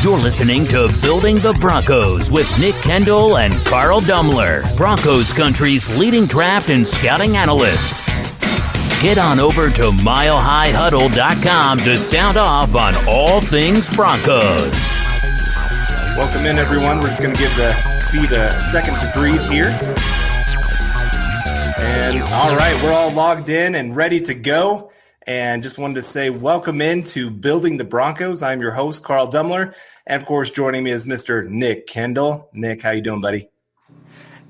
You're listening to Building the Broncos with Nick Kendell and Carl Dumler, Broncos Country's leading draft and scouting analysts. Get on over to milehighhuddle.com to sound off on all things Broncos. Welcome in, everyone. We're just going to give the feet a second to breathe here. And all right, we're all logged in and ready to go. And just wanted to say welcome in to Building the Broncos. I'm your host, Carl Dumler. And, of course, joining me is Mr. Nick Kendell. Nick, how you doing, buddy?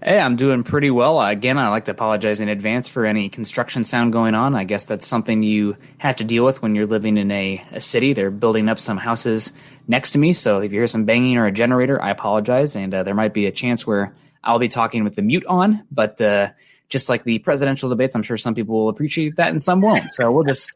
Hey, I'm doing pretty well. Again, I'd like to apologize in advance for any construction sound going on. I guess that's something you have to deal with when you're living in a city. They're building up some houses next to me. So if you hear some banging or a generator, I apologize. And there might be a chance where I'll be talking with the mute on. But just like the presidential debates, I'm sure some people will appreciate that and some won't. So we'll just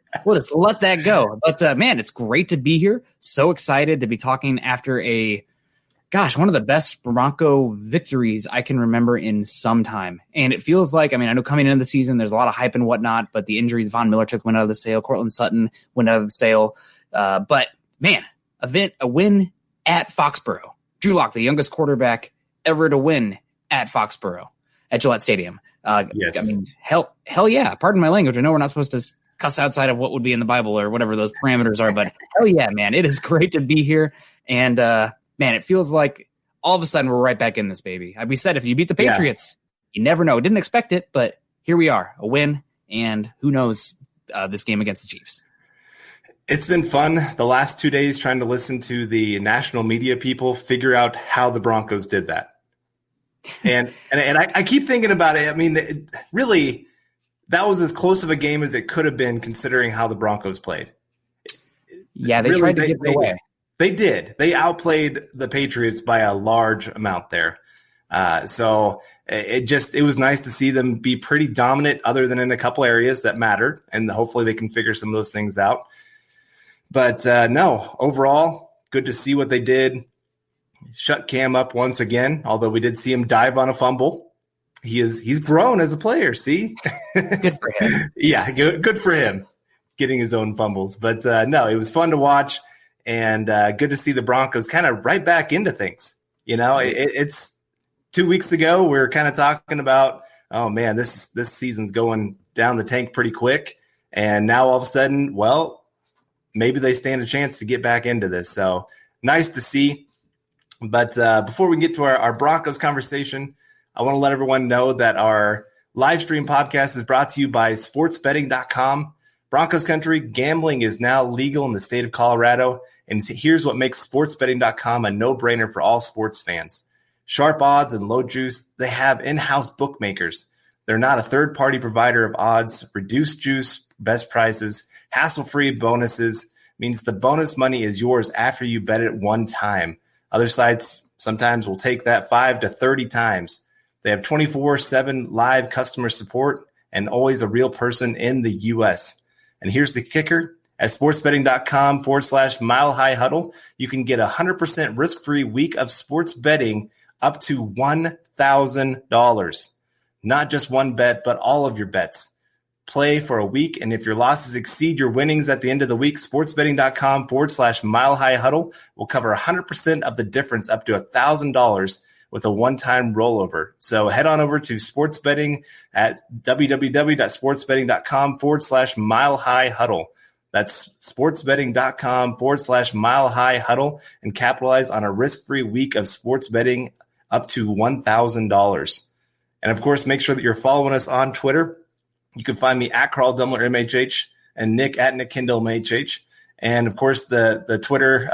let that go. But man, it's great to be here. So excited to be talking after one of the best Bronco victories I can remember in some time. And it feels like, I know coming into the season, there's a lot of hype and whatnot, but the injuries, Von Miller went out of the sale. Cortland Sutton went out of the sale. But man, a win at Foxborough. Drew Lock, the youngest quarterback ever to win at Foxborough at Gillette Stadium. Yes. Hell yeah. Pardon my language. I know we're not supposed to cuss outside of what would be in the Bible or whatever those parameters are, but hell yeah, man. It is great to be here. And man, it feels like all of a sudden we're right back in this, baby. We said if you beat the Patriots, you never know. Didn't expect it, but here we are, a win, and who knows this game against the Chiefs. It's been fun the last 2 days trying to listen to the national media people figure out how the Broncos did that. And I keep thinking about it. Really, that was as close of a game as it could have been considering how the Broncos played. Yeah, they tried to give it away. They did. They outplayed the Patriots by a large amount there. So it was nice to see them be pretty dominant other than in a couple areas that mattered. And hopefully they can figure some of those things out. But no, overall, good to see what they did. Shut Cam up once again, although we did see him dive on a fumble. He's grown as a player, see? Good for him. Yeah, good for him getting his own fumbles. But no, it was fun to watch and good to see the Broncos kind of right back into things. It's 2 weeks ago, we were kind of talking about, oh man, this season's going down the tank pretty quick. And now all of a sudden, well, maybe they stand a chance to get back into this. So nice to see. But before we get to our Broncos conversation, I want to let everyone know that our live stream podcast is brought to you by sportsbetting.com. Broncos country, gambling is now legal in the state of Colorado. And here's what makes sportsbetting.com a no-brainer for all sports fans. Sharp odds and low juice, they have in-house bookmakers. They're not a third-party provider of odds, reduced juice, best prices, hassle-free bonuses, means the bonus money is yours after you bet it one time. Other sites sometimes will take that 5 to 30 times. They have 24/7 live customer support and always a real person in the U.S. And here's the kicker. At sportsbetting.com/milehighhuddle, you can get 100% risk-free week of sports betting up to $1,000. Not just one bet, but all of your bets. Play for a week, and if your losses exceed your winnings at the end of the week, sportsbetting.com/milehighhuddle will cover 100% of the difference up to $1,000 with a one-time rollover. So head on over to sports betting at www.sportsbetting.com/milehighhuddle. That's sportsbetting.com/milehighhuddle and capitalize on a risk-free week of sports betting up to $1,000. And of course, make sure that you're following us on Twitter. You can find me at Carl Dumler MHH and Nick at Nick Kendell MHH. And of course, the Twitter,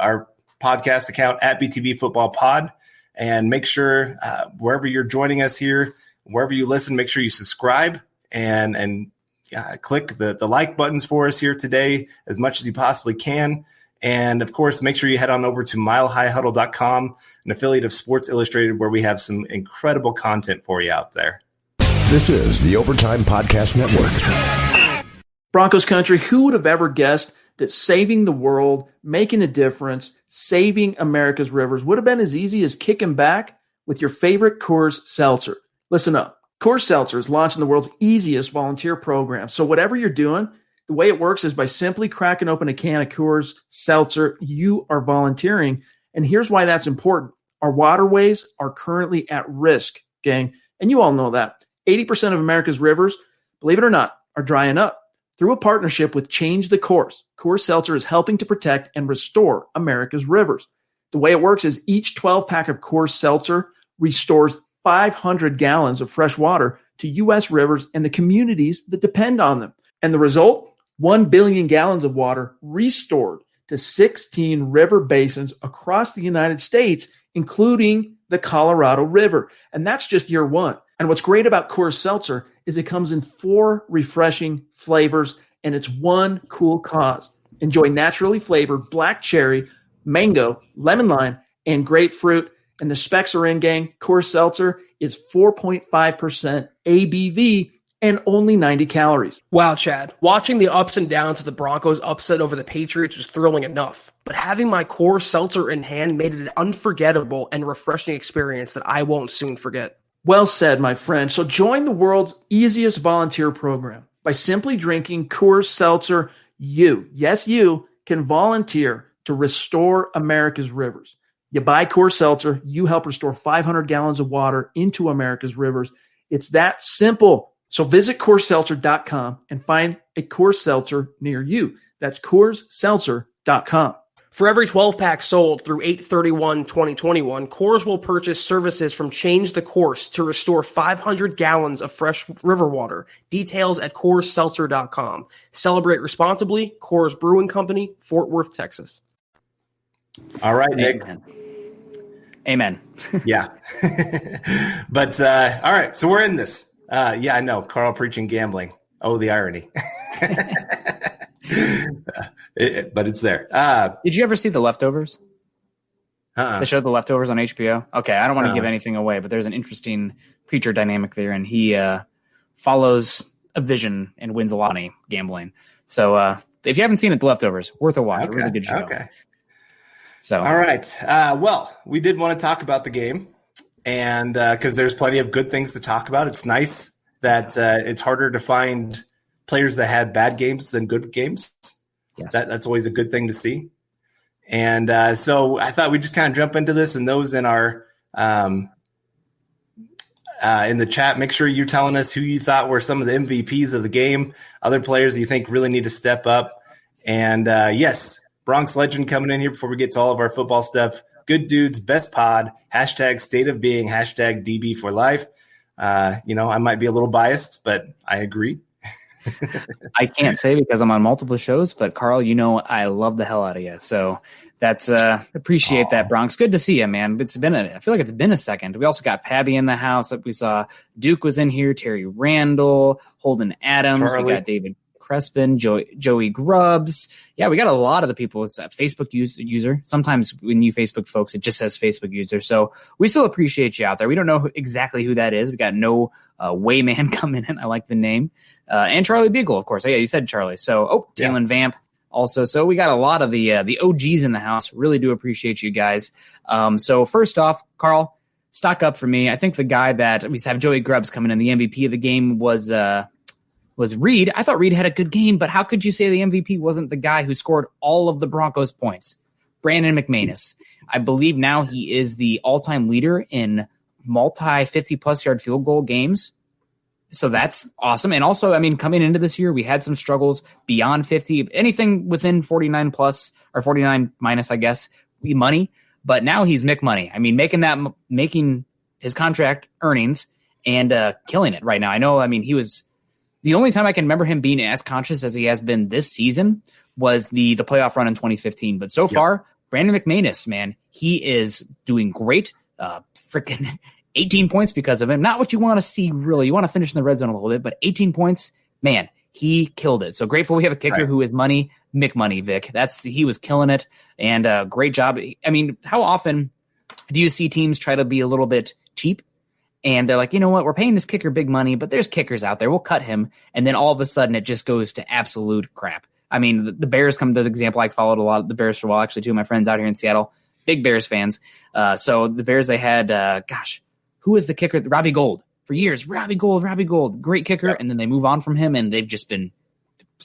our podcast account at BTB Football Pod. And make sure wherever you're joining us here, wherever you listen, make sure you subscribe and click the like buttons for us here today as much as you possibly can. And of course, make sure you head on over to milehighhuddle.com, an affiliate of Sports Illustrated, where we have some incredible content for you out there. This is the Overtime Podcast Network. Broncos country, who would have ever guessed that saving the world, making a difference, saving America's rivers would have been as easy as kicking back with your favorite Coors Seltzer? Listen up. Coors Seltzer is launching the world's easiest volunteer program. So whatever you're doing, The way it works is by simply cracking open a can of Coors Seltzer, you are volunteering. And here's why that's important. Our waterways are currently at risk, gang. And you all know that. 80% of America's rivers, believe it or not, are drying up. Through a partnership with Change the Course, Coors Seltzer is helping to protect and restore America's rivers. The way it works is each 12-pack of Coors Seltzer restores 500 gallons of fresh water to U.S. rivers and the communities that depend on them. And the result? 1 billion gallons of water restored to 16 river basins across the United States, including the Colorado River. And that's just year one. And what's great about Coors Seltzer is it comes in 4 refreshing flavors, and it's one cool cause. Enjoy naturally flavored black cherry, mango, lemon lime, and grapefruit. And the specs are in, gang. Coors Seltzer is 4.5% ABV and only 90 calories. Wow, Chad. Watching the ups and downs of the Broncos upset over the Patriots was thrilling enough. But having my Coors Seltzer in hand made it an unforgettable and refreshing experience that I won't soon forget. Well said, my friend. So join the world's easiest volunteer program. By simply drinking Coors Seltzer, you can volunteer to restore America's rivers. You buy Coors Seltzer, you help restore 500 gallons of water into America's rivers. It's that simple. So visit CoorsSeltzer.com and find a Coors Seltzer near you. That's CoorsSeltzer.com. For every 12-pack sold through 8/31/2021, Coors will purchase services from Change the Course to restore 500 gallons of fresh river water. Details at CoorsSeltzer.com. Celebrate responsibly. Coors Brewing Company, Fort Worth, Texas. All right, Nick. Amen. Yeah. But, all right, so we're in this. Yeah, I know. Carl preaching gambling. Oh, the irony. But it's there. Did you ever see The Leftovers? The show The Leftovers on HBO? Okay, I don't want to give anything away, but there's an interesting creature dynamic there, and he follows a vision and wins a lot of money gambling. So if you haven't seen it, The Leftovers, worth a watch. Okay. A really good show. Okay. So all right. Well, we did want to talk about the game, and because there's plenty of good things to talk about. It's nice that it's harder to find players that had bad games than good games. Yes. That's always a good thing to see. And so I thought we'd just kind of jump into this, and those in our in the chat, make sure you're telling us who you thought were some of the MVPs of the game, other players that you think really need to step up. And yes, Bronx Legend coming in here before we get to all of our football stuff. Good dudes, best pod, hashtag state of being, hashtag DB for life. I might be a little biased, but I agree. I can't say because I'm on multiple shows, but Carl, I love the hell out of you. So that's appreciate that, Bronx. Good to see you, man. I feel like it's been a second. We also got Pabby in the house. We saw Duke was in here, Terry Randall, Holden Adams, Charlie. We got David Crespin, Joey Grubbs. Yeah, we got a lot of the people. It's a Facebook user. Sometimes when you Facebook folks, it just says Facebook user. So we still appreciate you out there. We don't know exactly who that is. We got no Wayman coming in. I like the name. And Charlie Beagle, of course. Oh, yeah, you said Charlie. So, Dalen Vamp also. So we got a lot of the OGs in the house. Really do appreciate you guys. So first off, Carl, stock up for me. I think the guy that we have Joey Grubbs coming in. The MVP of the game was Reed. I thought Reed had a good game, but how could you say the MVP wasn't the guy who scored all of the Broncos points? Brandon McManus. I believe now he is the all-time leader in multi 50-plus yard field goal games. So that's awesome. And also, coming into this year, we had some struggles beyond 50, anything within 49 plus or 49 minus, I guess, money. But now he's McMoney. Making his contract earnings and killing it right now. I know, he was the only time I can remember him being as conscious as he has been this season was the playoff run in 2015. But so far, Brandon McManus, man, he is doing great. Freaking 18 points because of him. Not what you want to see, really. You want to finish in the red zone a little bit, but 18 points, man, he killed it. So grateful we have a kicker who is McMoney, Vic. He was killing it, and great job. How often do you see teams try to be a little bit cheap? And they're like, you know what, we're paying this kicker big money, but there's kickers out there. We'll cut him. And then all of a sudden it just goes to absolute crap. The Bears come to the example. I followed a lot of the Bears for a while, actually, two of my friends out here in Seattle, big Bears fans. So the Bears, they had, who was the kicker? Robbie Gould for years. Robbie Gould, great kicker. Yep. And then they move on from him, and they've just been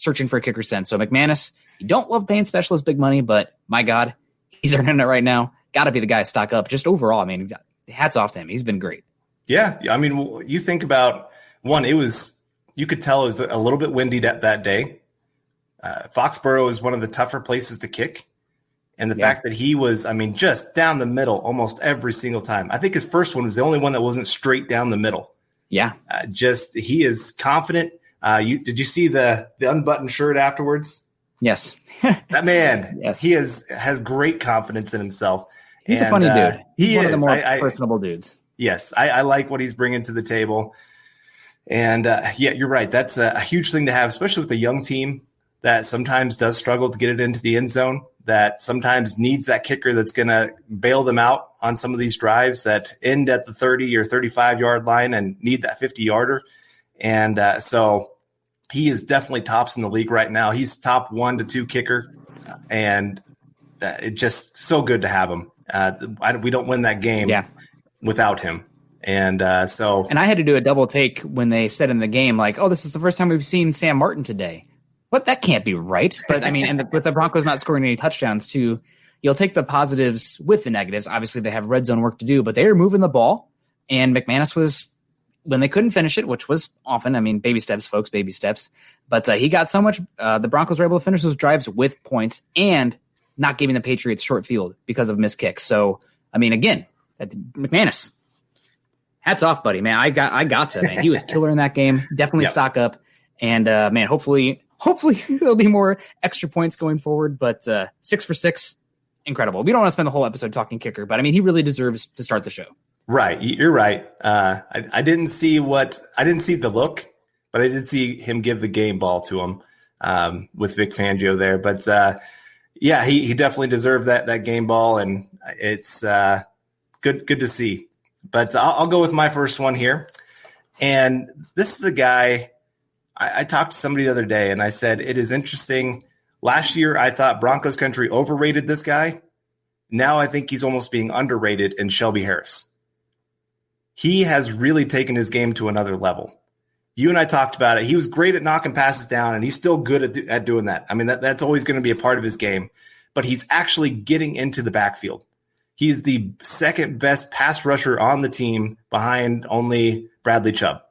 searching for a kicker since. So McManus, you don't love paying specialists big money, but my God, he's earning it right now. Got to be the guy to stock up. Just overall, I mean, hats off to him. He's been great. Yeah, I mean, you think about one. You could tell it was a little bit windy that day. Foxborough is one of the tougher places to kick. And the fact that he was, I mean, just down the middle almost every single time. I think his first one was the only one that wasn't straight down the middle. Yeah. He is confident. Did you see the unbuttoned shirt afterwards? Yes. That man, he has great confidence in himself. He's a funny dude. He's one of the more personable dudes. Yes. I like what he's bringing to the table. And you're right. That's a huge thing to have, especially with a young team that sometimes does struggle to get it into the end zone, that sometimes needs that kicker that's going to bail them out on some of these drives that end at the 30 or 35-yard line and need that 50-yarder. And so he is definitely tops in the league right now. He's top 1 to 2 kicker, and it's just so good to have him. We don't win that game without him. And I had to do a double take when they said in the game, like, oh, this is the first time we've seen Sam Martin today. But that can't be right. But I mean, and with the Broncos not scoring any touchdowns too, you'll take the positives with the negatives. Obviously they have red zone work to do, but they are moving the ball. And McManus was, when they couldn't finish it, which was often, I mean, baby steps, folks, baby steps. But he got so much, the Broncos were able to finish those drives with points and not giving the Patriots short field because of missed kicks. So, I mean, again, McManus, hats off, buddy, man. I got to, man. He was killer in that game. Definitely stock up. And man, hopefully there'll be more extra points going forward, but 6 for 6, incredible. We don't want to spend the whole episode talking kicker, but I mean, he really deserves to start the show. Right. You're right. I didn't see the look, but I did see him give the game ball to him with Vic Fangio there. But he definitely deserved that game ball, and it's good to see. But I'll go with my first one here. And this is a guy, I talked to somebody the other day, and I said, it is interesting. Last year, I thought Broncos country overrated this guy. Now I think he's almost being underrated in Shelby Harris. He has really taken his game to another level. You and I talked about it. He was great at knocking passes down, and he's still good at doing that. I mean, that's always going to be a part of his game. But he's actually getting into the backfield. He is the second best pass rusher on the team behind only Bradley Chubb.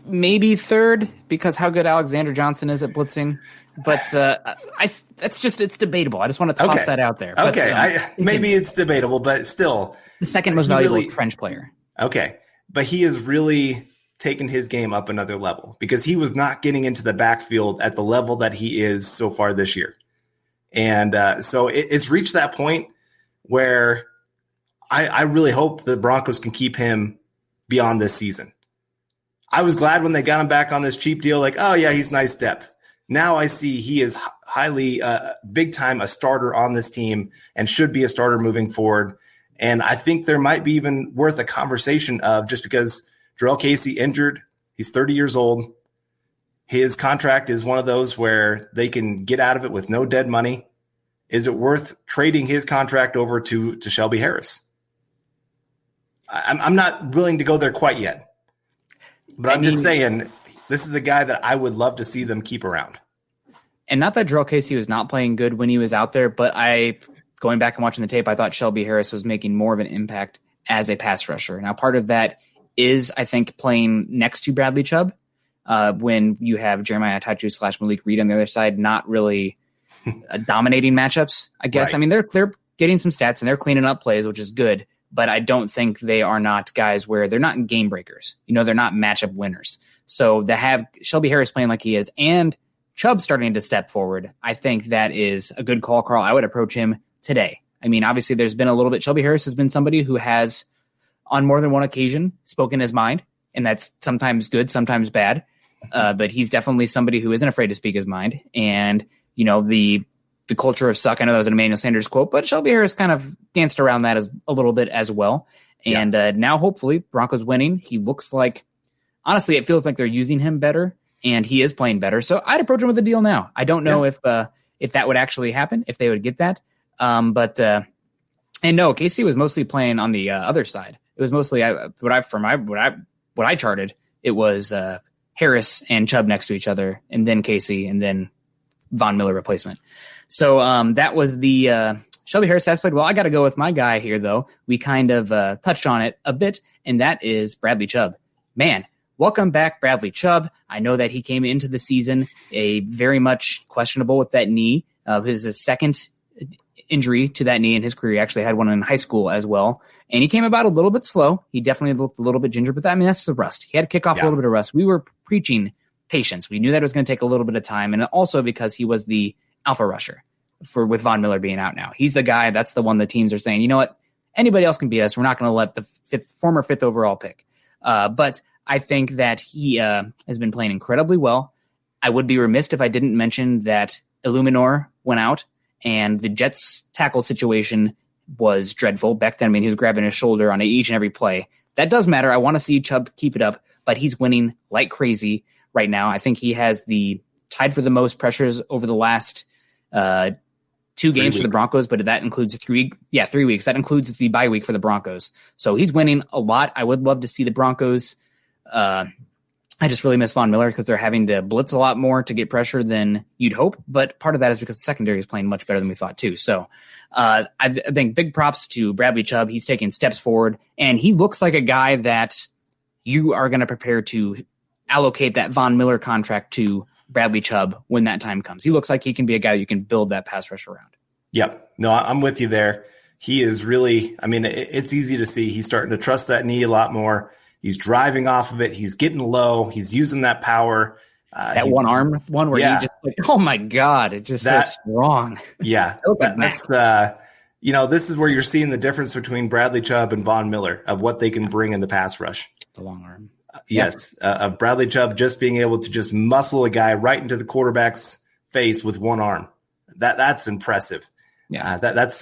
Maybe third, because how good Alexander Johnson is at blitzing, but it's debatable. I just want to toss that out there. Okay, but, maybe it's debatable, but still, the second most valuable French player. Okay, but he has really taken his game up another level because he was not getting into the backfield at the level that he is so far this year, and so it's reached that point where I really hope the Broncos can keep him beyond this season. I was glad when they got him back on this cheap deal, like, oh, yeah, he's nice depth. Now I see he is highly, big time, a starter on this team and should be a starter moving forward. And I think there might be even worth a conversation of, just because Jarrell Casey injured, he's 30 years old. His contract is one of those where they can get out of it with no dead money. Is it worth trading his contract over to Shelby Harris? I'm not willing to go there quite yet. But I'm just saying, this is a guy that I would love to see them keep around. And not that Jarrell Casey was not playing good when he was out there, but going back and watching the tape, I thought Shelby Harris was making more of an impact as a pass rusher. Now, part of that is, I think, playing next to Bradley Chubb when you have Jeremiah Attachu / Malik Reed on the other side, not really dominating matchups, I guess. Right. I mean, they're getting some stats and they're cleaning up plays, which is good. But I don't think they are not guys where they're not game breakers. They're not matchup winners. So to have Shelby Harris playing like he is and Chubb starting to step forward, I think that is a good call, Carl. I would approach him today. I mean, obviously there's been a little bit. Shelby Harris has been somebody who has on more than one occasion spoken his mind, and that's sometimes good, sometimes bad. But he's definitely somebody who isn't afraid to speak his mind. And, the culture of suck. I know that was an Emmanuel Sanders quote, but Shelby Harris kind of danced around that as a little bit as well. And now hopefully Broncos winning. He looks like, honestly, it feels like they're using him better and he is playing better. So I'd approach him with a deal now. I don't know if that would actually happen, if they would get that. And no, KC was mostly playing on the other side. It was mostly what I charted. It was Harris and Chubb next to each other, and then KC, and then Von Miller replacement. So that was the Shelby Harris has played well. I got to go with my guy here, though. We kind of touched on it a bit, and that is Bradley Chubb. Man, welcome back, Bradley Chubb. I know that he came into the season very much questionable with that knee. His second injury to that knee in his career. He actually had one in high school as well. And he came about a little bit slow. He definitely looked a little bit ginger, but that's the rust. He had to kick off a little bit of rust. We were preaching patience. We knew that it was going to take a little bit of time. And also because he was the alpha rusher with Von Miller being out now. He's the guy. That's the one the teams are saying, you know what? Anybody else can beat us. We're not going to let the former fifth overall pick. But I think that he has been playing incredibly well. I would be remiss if I didn't mention that Illuminor went out and the Jets tackle situation was dreadful. Becton, he was grabbing his shoulder on each and every play. That does matter. I want to see Chubb keep it up, but he's winning like crazy right now. I think he has tied for the most pressures over the last 2 games for the Broncos, but that includes 3 weeks. That includes the bye week for the Broncos. So he's winning a lot. I would love to see the Broncos. I just really miss Von Miller because they're having to blitz a lot more to get pressure than you'd hope. But part of that is because the secondary is playing much better than we thought too. So I think big props to Bradley Chubb. He's taking steps forward, and he looks like a guy that you are going to prepare to allocate that Von Miller contract to Bradley Chubb when that time comes. He looks like he can be a guy you can build that pass rush around. Yep. No, I'm with you there. He is really, it's easy to see he's starting to trust that knee a lot more. He's driving off of it. He's getting low. He's using that power. That one arm one where he just oh my God, it just so strong. Yeah. That's this is where you're seeing the difference between Bradley Chubb and Von Miller of what they can bring in the pass rush. The long arm. Yes. Of Bradley Chubb just being able to just muscle a guy right into the quarterback's face with one arm. That's impressive. Yeah. That's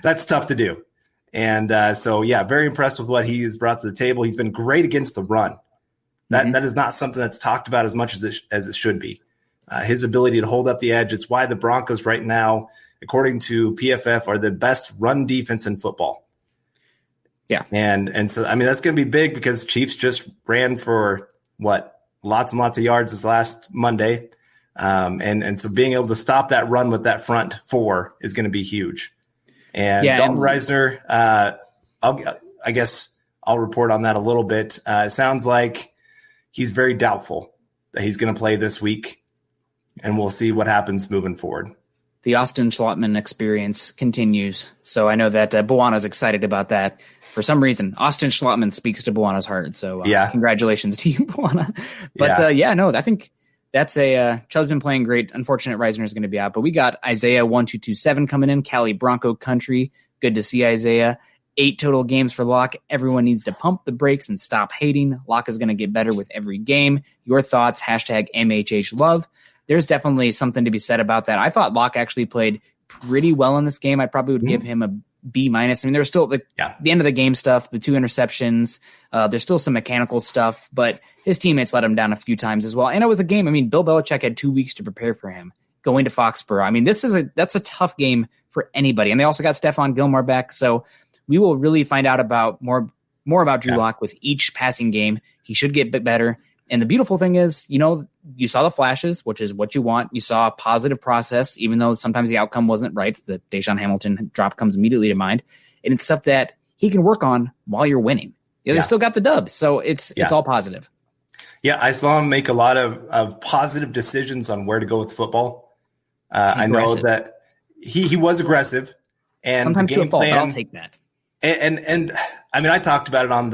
that's tough to do. And very impressed with what he has brought to the table. He's been great against the run. That is not something that's talked about as much as it should be. His ability to hold up the edge. It's why the Broncos right now, according to PFF, are the best run defense in football. Yeah. And so, that's going to be big because Chiefs just ran for lots and lots of yards this last Monday. And so being able to stop that run with that front four is going to be huge. And Dalton Reisner, I guess I'll report on that a little bit. It sounds like he's very doubtful that he's going to play this week, and we'll see what happens moving forward. The Austin Schlottman experience continues, so I know that Bawana's excited about that. For some reason, Austin Schlottman speaks to Bawana's heart, so congratulations to you, Bawana. But I think that's Chubb's been playing great. Unfortunate Reisner is going to be out, but we got Isaiah 1227 coming in, Cali Bronco country. Good to see Isaiah. 8 total games for Locke. Everyone needs to pump the brakes and stop hating. Locke is going to get better with every game. Your thoughts, #MHHLove. There's definitely something to be said about that. I thought Locke actually played pretty well in this game. I probably would give him a B-. There's still the end of the game stuff, the 2 interceptions. There's still some mechanical stuff, but his teammates let him down a few times as well. And it was a game. Bill Belichick had 2 weeks to prepare for him going to Foxborough. That's a tough game for anybody. And they also got Stephon Gilmore back. So we will really find out about more about Drew Lock with each passing game. He should get a bit better. And the beautiful thing is, you saw the flashes, which is what you want. You saw a positive process, even though sometimes the outcome wasn't right. The Deshaun Hamilton drop comes immediately to mind. And it's stuff that he can work on while you're winning. They still got the dub. So it's all positive. Yeah, I saw him make a lot of positive decisions on where to go with the football. I know that he was aggressive. And sometimes the game to a fault, plan, but I'll take that. And I talked about it on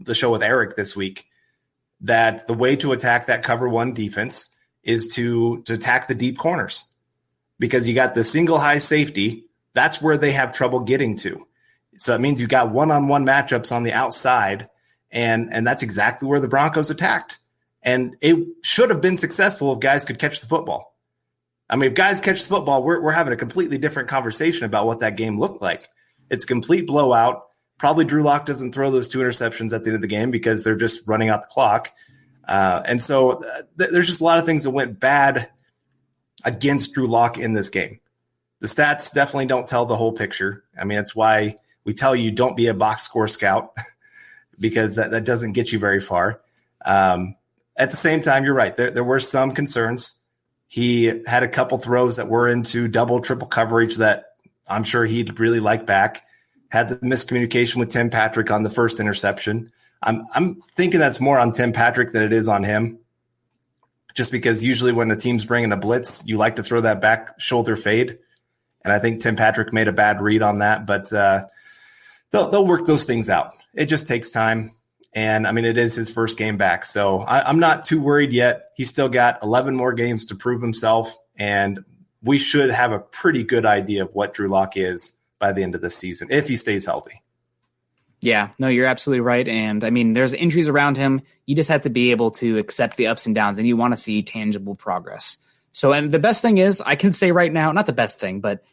the show with Eric this week, that the way to attack that cover one defense is to attack the deep corners, because you got the single high safety. That's where they have trouble getting to. So it means you got one-on-one matchups on the outside, and that's exactly where the Broncos attacked. And it should have been successful if guys could catch the football. If guys catch the football, we're having a completely different conversation about what that game looked like. It's a complete blowout. Probably Drew Lock doesn't throw those 2 interceptions at the end of the game because they're just running out the clock. And so there's just a lot of things that went bad against Drew Lock in this game. The stats definitely don't tell the whole picture. That's why we tell you don't be a box score scout because that doesn't get you very far. At the same time, you're right. There were some concerns. He had a couple throws that were into double, triple coverage that I'm sure he'd really like back. Had the miscommunication with Tim Patrick on the first interception. I'm thinking that's more on Tim Patrick than it is on him, just because usually when the team's bringing a blitz, you like to throw that back shoulder fade. And I think Tim Patrick made a bad read on that, but they'll work those things out. It just takes time. And, I mean, it is his first game back. So I'm not too worried yet. He's still got 11 more games to prove himself, and we should have a pretty good idea of what Drew Lock is by the end of the season, if he stays healthy. Yeah, no, you're absolutely right. And, I mean, there's injuries around him. You just have to be able to accept the ups and downs, and you want to see tangible progress. So, and the best thing is, I can say right now, not the best thing, but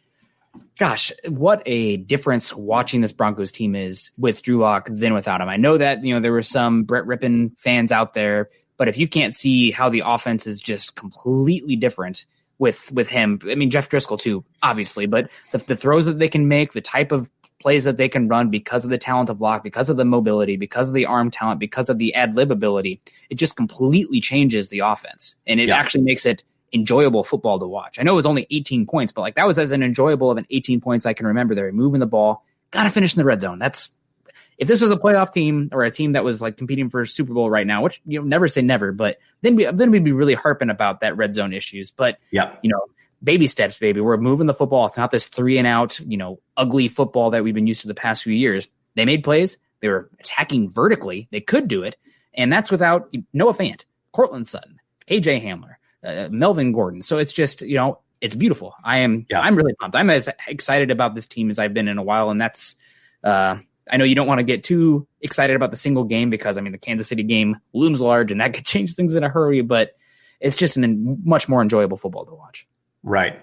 gosh, what a difference watching this Broncos team is with Drew Lock than without him. I know that, there were some Brett Rippon fans out there, but if you can't see how the offense is just completely different with him, I mean, Jeff Driscoll too, obviously, but the throws that they can make, the type of plays that they can run because of the talent of Lock, because of the mobility, because of the arm talent, because of the ad-lib ability, it just completely changes the offense. And it actually makes it enjoyable football to watch. I know it was only 18 points, but that was as an enjoyable of an 18 points I can remember. They're moving the ball, got to finish in the red zone. That's, if this was a playoff team or a team that was competing for a Super Bowl right now, which never say never, but then we'd be really harping about that red zone issues. But baby steps, baby. We're moving the football. It's not this 3-and-out, ugly football that we've been used to the past few years. They made plays. They were attacking vertically. They could do it, and that's without Noah Fant, Cortland Sutton, KJ Hamler, Melvin Gordon. So it's just, it's beautiful. I'm really pumped. I'm as excited about this team as I've been in a while. And that's, I know you don't want to get too excited about the single game because, the Kansas City game looms large and that could change things in a hurry, but it's just much more enjoyable football to watch. Right.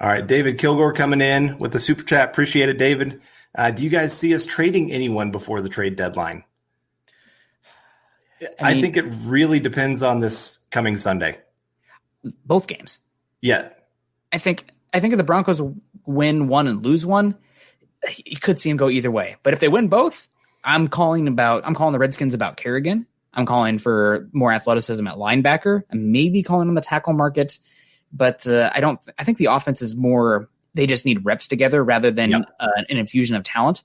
All right. David Kilgore coming in with the super chat. Appreciate it, David. Do you guys see us trading anyone before the trade deadline? I think it really depends on this coming Sunday. Both games. Yeah. I think if the Broncos win one and lose one, you could see them go either way. But if they win both, I'm calling the Redskins about Kerrigan. I'm calling for more athleticism at linebacker. I'm maybe calling on the tackle market. But I think the offense is more, they just need reps together rather than an infusion of talent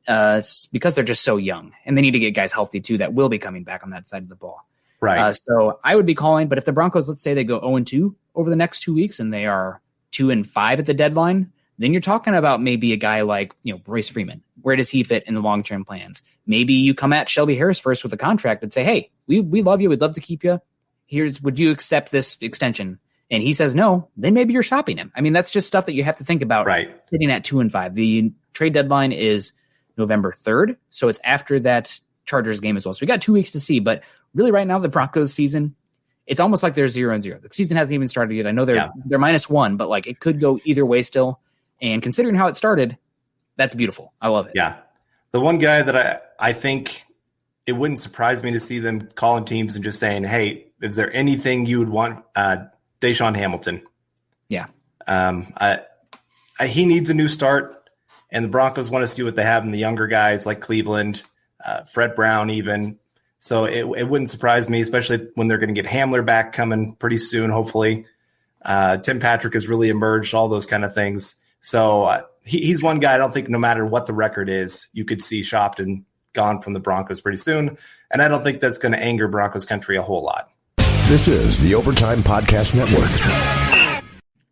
because they're just so young. And they need to get guys healthy too that will be coming back on that side of the ball. Right. So I would be calling, but if the Broncos, let's say they go 0-2 over the next 2 weeks and they are 2-5 at the deadline, then you're talking about maybe a guy like, Royce Freeman. Where does he fit in the long-term plans? Maybe you come at Shelby Harris first with a contract and say, hey, we love you. We'd love to keep you. Would you accept this extension? And he says no, then maybe you're shopping him. That's just stuff that you have to think about sitting at 2-5. The trade deadline is November 3rd. So it's after that Chargers game as well. So we got 2 weeks to see, but really right now, the Broncos season, it's almost like they're 0-0. The season hasn't even started yet. I know they're -1, but it could go either way still. And considering how it started, that's beautiful. I love it. Yeah. The one guy that I think it wouldn't surprise me to see them calling teams and just saying, hey, is there anything you would want? Deshaun Hamilton. Yeah. He needs a new start, and the Broncos want to see what they have in the younger guys like Cleveland, Fred Brown even. So it wouldn't surprise me, especially when they're going to get Hamler back coming pretty soon, hopefully. Tim Patrick has really emerged, all those kind of things. So he's one guy I don't think no matter what the record is, you could see shopped and gone from the Broncos pretty soon. And I don't think that's going to anger Broncos country a whole lot. This is the Overtime Podcast Network.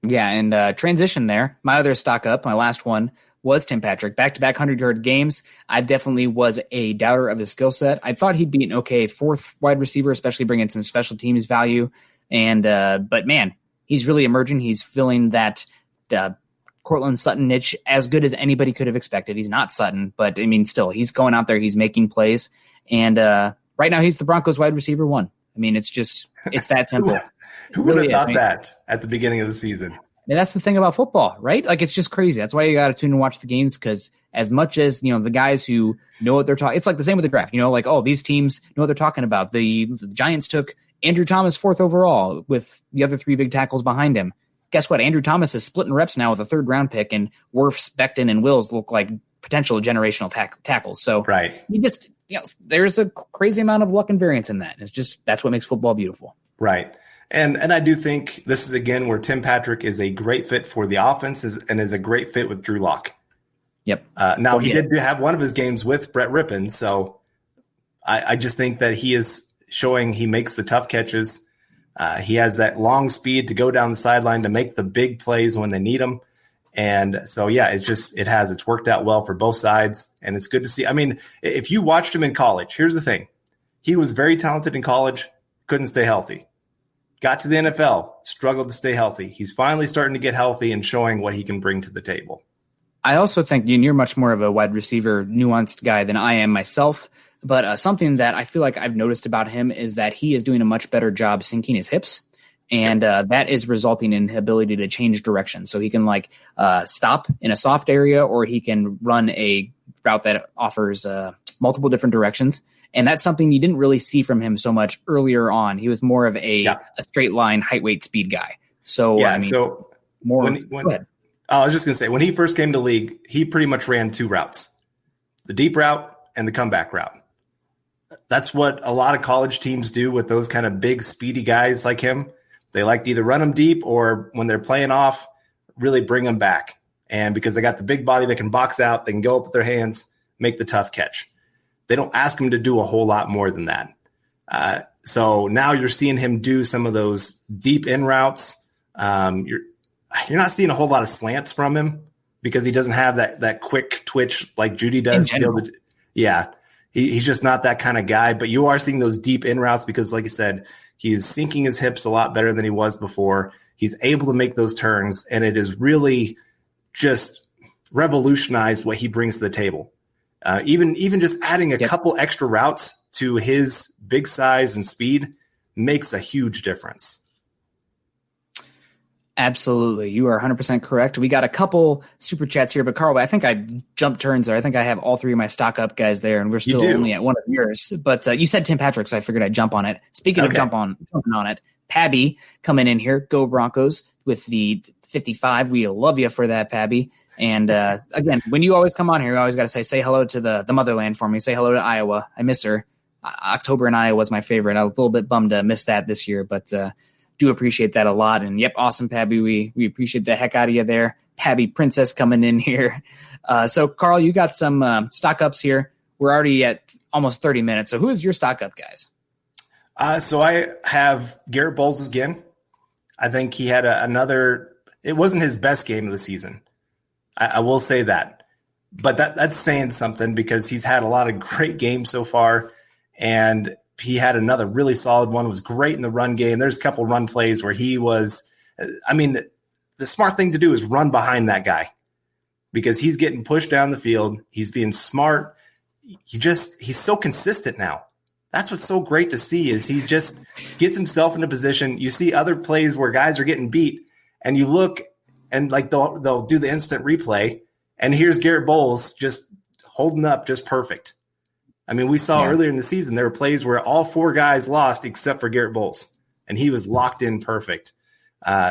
Yeah, and transition there. My other stock up, my last one, was Tim Patrick. Back-to-back 100-yard games. I definitely was a doubter of his skill set. I thought he'd be an okay fourth wide receiver, especially bringing some special teams value. And but man, he's really emerging. He's filling that Cortland Sutton niche as good as anybody could have expected. He's not Sutton, but still, he's going out there. He's making plays. And right now, he's the Broncos wide receiver 1. It's that simple. Who would have thought that at the beginning of the season? And that's the thing about football, right? It's just crazy. That's why you got to tune and watch the games, because as much as, the guys who know what they're talking, it's like the same with the draft, these teams know what they're talking about. The Giants took Andrew Thomas 4th overall with the other 3 big tackles behind him. Guess what? Andrew Thomas is splitting reps now with a 3rd round pick, and Wirfs, Becton, and Wills look like potential generational tackles. So there's a crazy amount of luck and variance in that. It's just, that's what makes football beautiful. Right. And I do think this is, again, where Tim Patrick is a great fit for the offense and is a great fit with Drew Lock. Yep. Now, he did have one of his games with Brett Rippon, so I just think that he is showing he makes the tough catches. He has that long speed to go down the sideline to make the big plays when they need them. And so, yeah, it's worked out well for both sides, and it's good to see. I mean, if you watched him in college, here's the thing. He was very talented in college, couldn't stay healthy. Got to the NFL, struggled to stay healthy. He's finally starting to get healthy and showing what he can bring to the table. I also think you're much more of a wide receiver, nuanced guy than I am myself. But something that I feel like I've noticed about him is that he is doing a much better job sinking his hips. And that is resulting in the ability to change direction. So he can stop in a soft area, or he can run a route that offers multiple different directions. And that's something you didn't really see from him so much earlier on. He was more of a straight line, height, weight, speed guy. So, yeah, I mean, so more. I was just going to say, when he first came to league, he pretty much ran two routes, the deep route and the comeback route. That's what a lot of college teams do with those kind of big, speedy guys like him. They like to either run them deep, or when they're playing off, really bring them back. And because they got the big body that can box out, they can go up with their hands, make the tough catch. They don't ask him to do a whole lot more than that. So now you're seeing him do some of those deep in routes. You're not seeing a whole lot of slants from him because he doesn't have that quick twitch like Judy does. He's just not that kind of guy. But you are seeing those deep in routes because, like you said, he's sinking his hips a lot better than he was before. He's able to make those turns, and it is really just revolutionized what he brings to the table. Even just adding a couple extra routes to his big size and speed makes a huge difference. Absolutely. You are 100% correct. We got a couple super chats here, but Carl, I think I jumped turns there. I think I have all three of my stock up guys there, and we're still only at one of yours. But you said Tim Patrick, so I figured I'd jump on it. Speaking of jumping on it, Pabby coming in here, go Broncos with the 55. We love you for that, Pabby. And again, when you always come on here, you always got to say hello to the motherland for me. Say hello to Iowa. I miss her. October in Iowa was my favorite. I was a little bit bummed to miss that this year, but do appreciate that a lot. And yep, awesome, Pabby. We appreciate the heck out of you there. Pabby Princess coming in here. So Carl, you got some stock ups here. We're already at almost 30 minutes. So who is your stock up, guys? So I have Garrett Bowles again. I think he had it wasn't his best game of the season. I will say that, but that's saying something because he's had a lot of great games so far, and he had another really solid one. Was great in the run game. There's a couple run plays where he was. I mean, the smart thing to do is run behind that guy because he's getting pushed down the field. He's being smart. He's so consistent now. That's what's so great to see is he just gets himself in a position. You see other plays where guys are getting beat, and you look. And they'll do the instant replay, and here's Garrett Bowles just holding up just perfect. I mean, we saw earlier in the season there were plays where all four guys lost except for Garrett Bowles, and he was locked in perfect.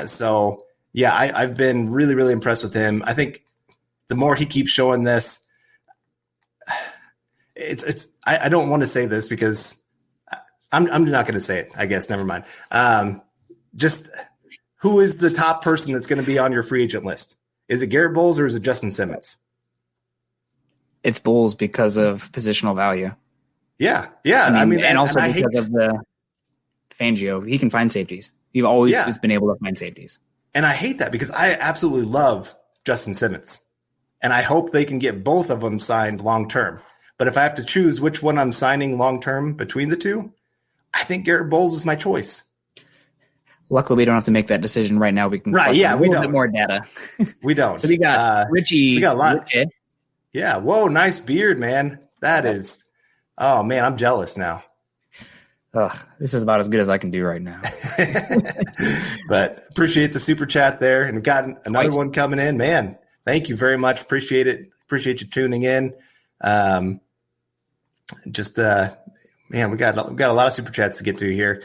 So yeah, I've been really, really impressed with him. I think the more he keeps showing this, I don't want to say this because I'm not going to say it. I guess never mind. Just. Who is the top person that's going to be on your free agent list? Is it Garrett Bowles or is it Justin Simmons? It's Bowles because of positional value. Yeah. I mean and also because of the Fangio. He can find safeties. You've always just been able to find safeties. And I hate that because I absolutely love Justin Simmons. And I hope they can get both of them signed long-term. But if I have to choose which one I'm signing long-term between the two, I think Garrett Bowles is my choice. Luckily, we don't have to make that decision right now. We can collect a little bit more data. We don't. So we got Richie. We got a lot. Richie. Yeah. Whoa, nice beard, man. That is. Oh man, I'm jealous now. This is about as good as I can do right now. But appreciate the super chat there, and we've got another one coming in. Man, thank you very much. Appreciate it. Appreciate you tuning in. Man, we got a lot of super chats to get to here.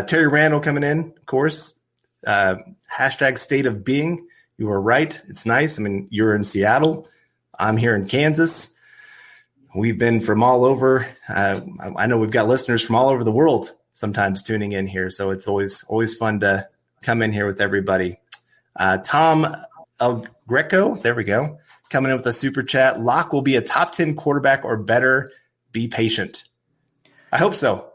Terry Randall coming in, of course. Hashtag state of being. You were right. It's nice. I mean, you're in Seattle. I'm here in Kansas. we've been from all over. I know we've got listeners from all over the world sometimes tuning in here. So it's always fun to come in here with everybody. Tom El Greco, there we go, coming in with a super chat. Locke will be a top 10 quarterback or better. Be patient. I hope so.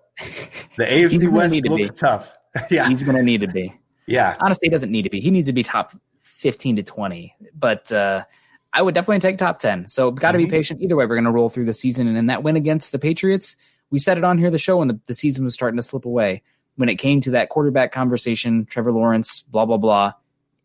The AFC West looks tough. Yeah, he's going to need to be. Yeah. Honestly, he doesn't need to be. He needs to be top 15 to 20. But I would definitely take top 10. So got to be patient. Either way, we're going to roll through the season. And in that win against the Patriots, we said it on here, the show, when the season was starting to slip away. When it came to that quarterback conversation, Trevor Lawrence, blah, blah, blah,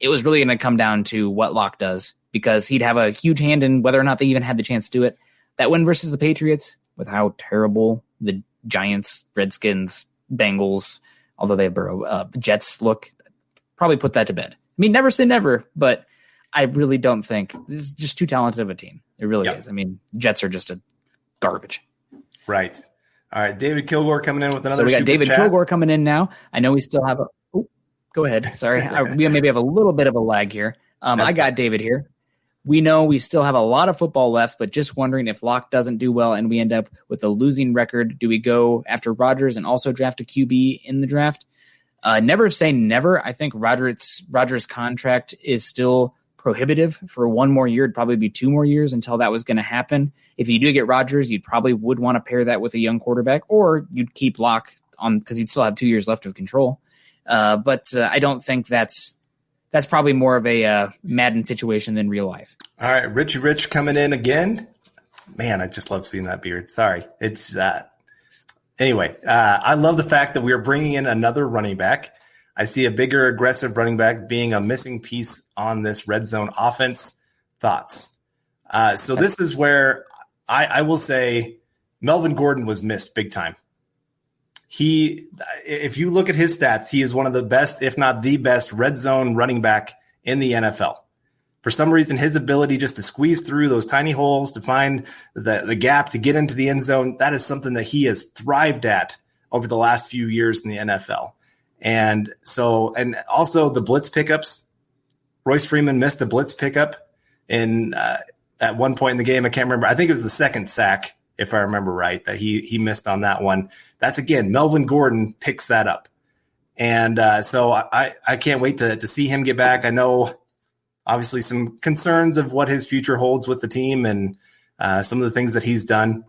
it was really going to come down to what Locke does, because he'd have a huge hand in whether or not they even had the chance to do it. That win versus the Patriots, with how terrible the Giants, Redskins, Bengals, although they have Burrow, Jets look, probably put that to bed. I mean, never say never, but I really don't think this is just too talented of a team. It really is. I mean, Jets are just a garbage. Right. All right. David Kilgore coming in with another. So we got David chat. Kilgore coming in now. I know we still have go ahead. Sorry. We maybe have a little bit of a lag here. I got David here. We know we still have a lot of football left, but just wondering if Locke doesn't do well and we end up with a losing record, do we go after Rodgers and also draft a QB in the draft? Never say never. I think Rodgers' contract is still prohibitive for one more year. It'd probably be 2 more years until that was going to happen. If you do get Rodgers, you probably would want to pair that with a young quarterback, or you'd keep Locke on because he'd still have 2 years left of control. But I don't think that's probably more of a Madden situation than real life. All right, Richie Rich coming in again. Man, I just love seeing that beard. Sorry. It's anyway, I love the fact that we are bringing in another running back. I see a bigger, aggressive running back being a missing piece on this red zone offense. Thoughts? So this is where I will say Melvin Gordon was missed big time. If you look at his stats, he is one of the best, if not the best, red zone running back in the NFL. For some reason, his ability just to squeeze through those tiny holes, to find the gap, to get into the end zone, that is something that he has thrived at over the last few years in the NFL. And also the blitz pickups. Royce Freeman missed a blitz pickup at one point in the game. I can't remember. I think it was the second sack, if I remember right, that he missed on that one. That's, again, Melvin Gordon picks that up. And so I can't wait to see him get back. I know, obviously, some concerns of what his future holds with the team and some of the things that he's done.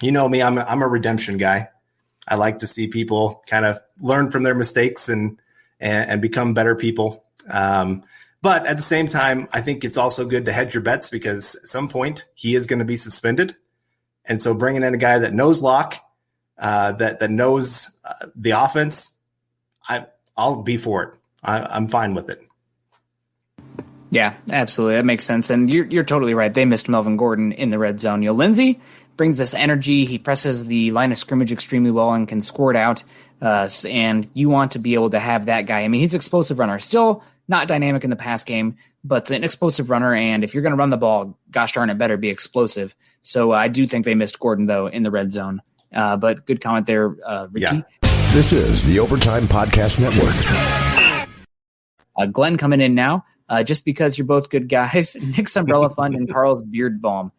You know me, I'm a redemption guy. I like to see people kind of learn from their mistakes and become better people. But at the same time, I think it's also good to hedge your bets, because at some point he is going to be suspended. And so bringing in a guy that knows Locke, that knows the offense, I'll be for it. I'm fine with it. Yeah, absolutely. That makes sense. And you're totally right. They missed Melvin Gordon in the red zone. Lindsey brings this energy. He presses the line of scrimmage extremely well and can score it out. And you want to be able to have that guy. I mean, he's an explosive runner. Still not dynamic in the pass game, but an explosive runner. And if you're going to run the ball, gosh darn it, better be explosive. So I do think they missed Gordon, though, in the red zone. But good comment there, Richie. Yeah. This is the Overtime Podcast Network. Glenn coming in now. Just because you're both good guys, Nick's Umbrella Fund and Carl's Beard Balm.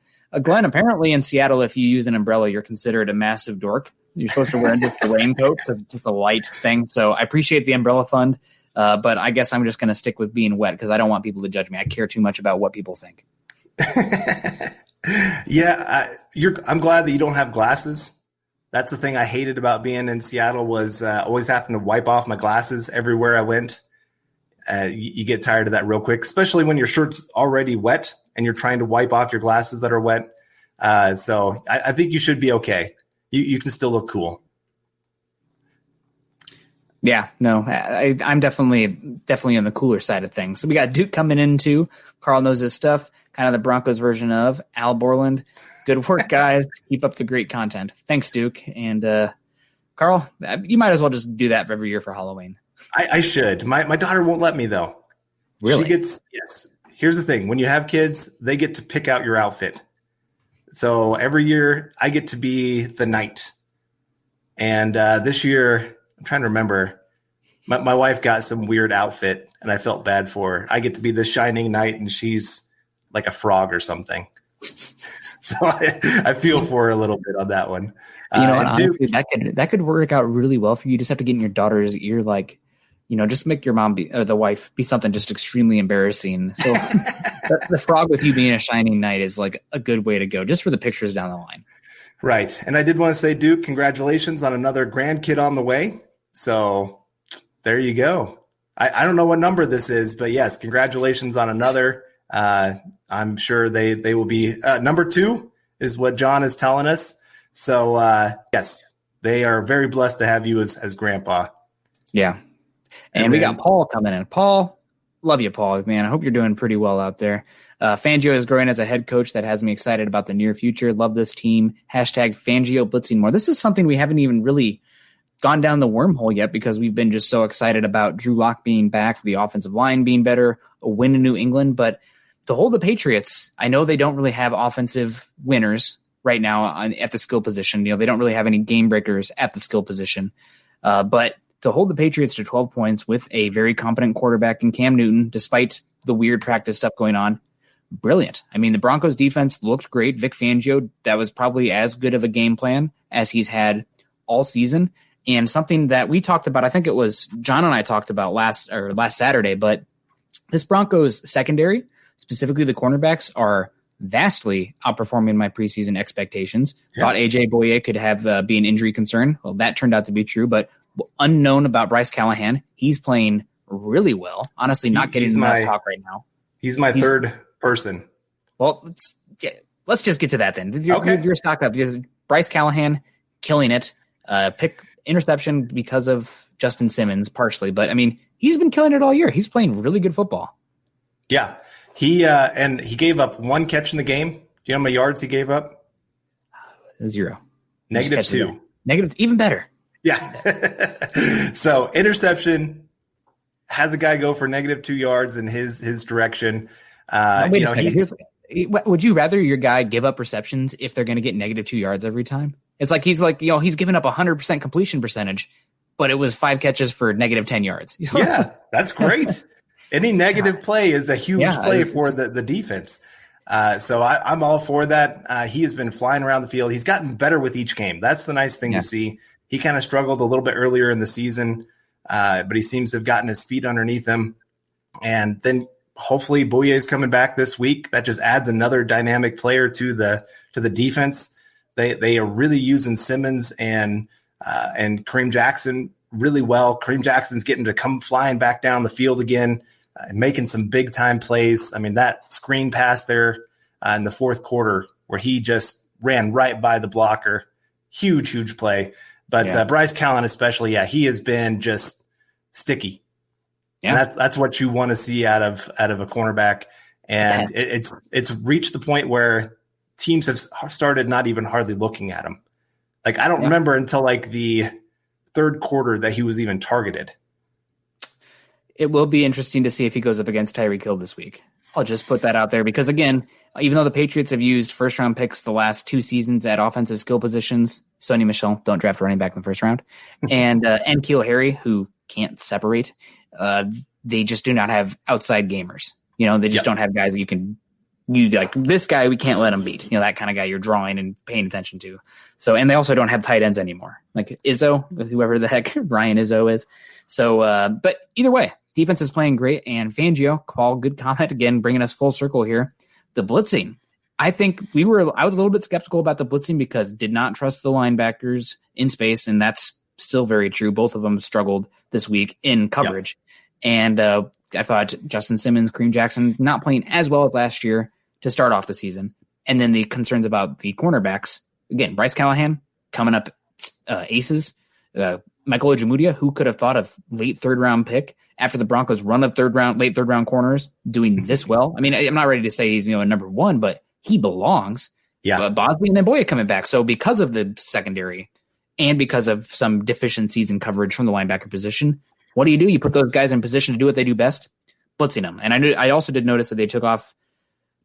Glenn, apparently in Seattle, if you use an umbrella, you're considered a massive dork. You're supposed to wear just a raincoat, just a light thing. So I appreciate the Umbrella Fund, but I guess I'm just going to stick with being wet because I don't want people to judge me. I care too much about what people think. Yeah, I'm glad that you don't have glasses. That's the thing I hated about being in Seattle was always having to wipe off my glasses everywhere I went. You get tired of that real quick, especially when your shirt's already wet and you're trying to wipe off your glasses that are wet. So I think you should be okay. You can still look cool. Yeah, no, I'm definitely on the cooler side of things. So we got Duke coming in too. Carl knows his stuff, kind of the Broncos version of Al Borland. Good work, guys. Keep up the great content. Thanks, Duke. And Carl, you might as well just do that every year for Halloween. I should. My daughter won't let me, though. Really? Yes. Here's the thing. When you have kids, they get to pick out your outfit. So every year I get to be the knight. And this year, I'm trying to remember, my wife got some weird outfit and I felt bad for her. I get to be the shining knight and she's like a frog or something. So I feel for her a little bit on that one. Honestly, that could work out really well for you. You just have to get in your daughter's ear, like, just make your mom the wife be something just extremely embarrassing. So the frog with you being a shining knight is like a good way to go, just for the pictures down the line. Right. And I did want to say, Duke, congratulations on another grandkid on the way. So there you go. I don't know what number this is, but yes, congratulations on another. I'm sure they will be number 2 is what John is telling us. So yes, they are very blessed to have you as grandpa. Yeah. And we got Paul coming in. Paul, love you, Paul, man. I hope you're doing pretty well out there. Fangio is growing as a head coach. That has me excited about the near future. Love this team. Hashtag Fangio blitzing more. This is something we haven't even really gone down the wormhole yet, because we've been just so excited about Drew Lock being back, the offensive line being better, a win in New England. But to hold the Patriots, I know they don't really have offensive winners right now at the skill position. They don't really have any game breakers at the skill position. But to hold the Patriots to 12 points with a very competent quarterback in Cam Newton, despite the weird practice stuff going on, brilliant. I mean, the Broncos defense looked great. Vic Fangio, that was probably as good of a game plan as he's had all season. And something that we talked about, I think it was John and I talked about last Saturday, but this Broncos secondary, specifically the cornerbacks, are vastly outperforming my preseason expectations. Yeah. Thought AJ Boye could have be an injury concern. Well, that turned out to be true, but unknown about Bryce Callahan. He's playing really well. Honestly, not getting enough talk right now. He's my third person. Well, let's just get to that then. You're stocked up. Bryce Callahan killing it. Pick interception because of Justin Simmons partially, but I mean, he's been killing it all year. He's playing really good football. Yeah. He gave up 1 catch in the game. Do you know how many yards he gave up? 0. -2. Negative, even better. Yeah. So interception, has a guy go for -2 yards in his direction. Wait a second. Would you rather your guy give up receptions if they're going to get -2 yards every time? It's like he's given up 100% completion percentage, but it was 5 catches for -10 yards. Yeah, that's great. Any negative play is a huge play for the defense. So I'm all for that. He has been flying around the field. He's gotten better with each game. That's the nice thing to see. He kind of struggled a little bit earlier in the season, but he seems to have gotten his feet underneath him. And then hopefully Boye is coming back this week. That just adds another dynamic player to the defense. They are really using Simmons and Kareem Jackson really well. Kareem Jackson's getting to come flying back down the field again, making some big time plays. I mean, that screen pass there in the fourth quarter where he just ran right by the blocker, huge play. But Bryce Callahan especially, he has been just sticky. Yeah, and that's what you want to see out of a cornerback. And it's reached the point where teams have started not even hardly looking at him. Like, I don't remember until like the third quarter that he was even targeted. It will be interesting to see if he goes up against Tyreek Hill this week. I'll just put that out there because, again, even though the Patriots have used first-round picks the last 2 seasons at offensive skill positions, Sonny Michel, don't draft a running back in the first round, and N'Keal Harry, who can't separate, they just do not have outside gamers. They just don't have guys that you like, this guy, we can't let him beat. That kind of guy you're drawing and paying attention to. So, and they also don't have tight ends anymore. Like Izzo, whoever the heck Ryan Izzo is. So, but either way, defense is playing great. And Fangio, Paul, good comment again, bringing us full circle here. The blitzing. I think I was a little bit skeptical about the blitzing because did not trust the linebackers in space. And that's still very true. Both of them struggled this week in coverage. Yep. And I thought Justin Simmons, Kareem Jackson, not playing as well as last year to start off the season. And then the concerns about the cornerbacks. Again, Bryce Callahan coming up aces. Michael Ojemudia, who could have thought of late third-round pick after the Broncos' run of late third-round corners doing this well. I mean, I'm not ready to say he's a number 1, but he belongs. Yeah. Bosby and then Boye coming back. So because of the secondary and because of some deficiencies in coverage from the linebacker position, what do? You put those guys in position to do what they do best, blitzing them. And I also did notice that they took off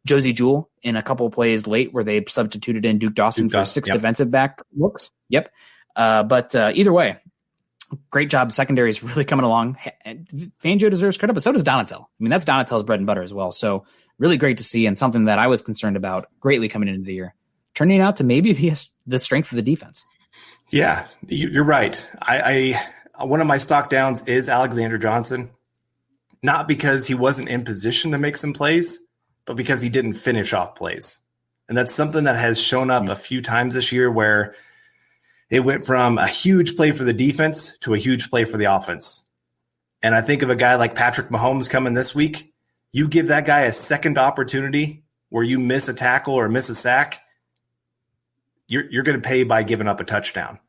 Josie Jewell in a couple of plays late where they substituted in Duke Dawson for 6 defensive back looks. Yep. But either way, great job. Secondary is really coming along. Fangio deserves credit, but so does Donatel. I mean, that's Donatel's bread and butter as well. So really great to see, and something that I was concerned about greatly coming into the year, turning out to maybe be the strength of the defense. Yeah, you're right. I one of my stock downs is Alexander Johnson, not because he wasn't in position to make some plays, but because he didn't finish off plays. And that's something that has shown up a few times this year, where it went from a huge play for the defense to a huge play for the offense. And I think of a guy like Patrick Mahomes coming this week. You give that guy a second opportunity where you miss a tackle or miss a sack, you're going to pay by giving up a touchdown.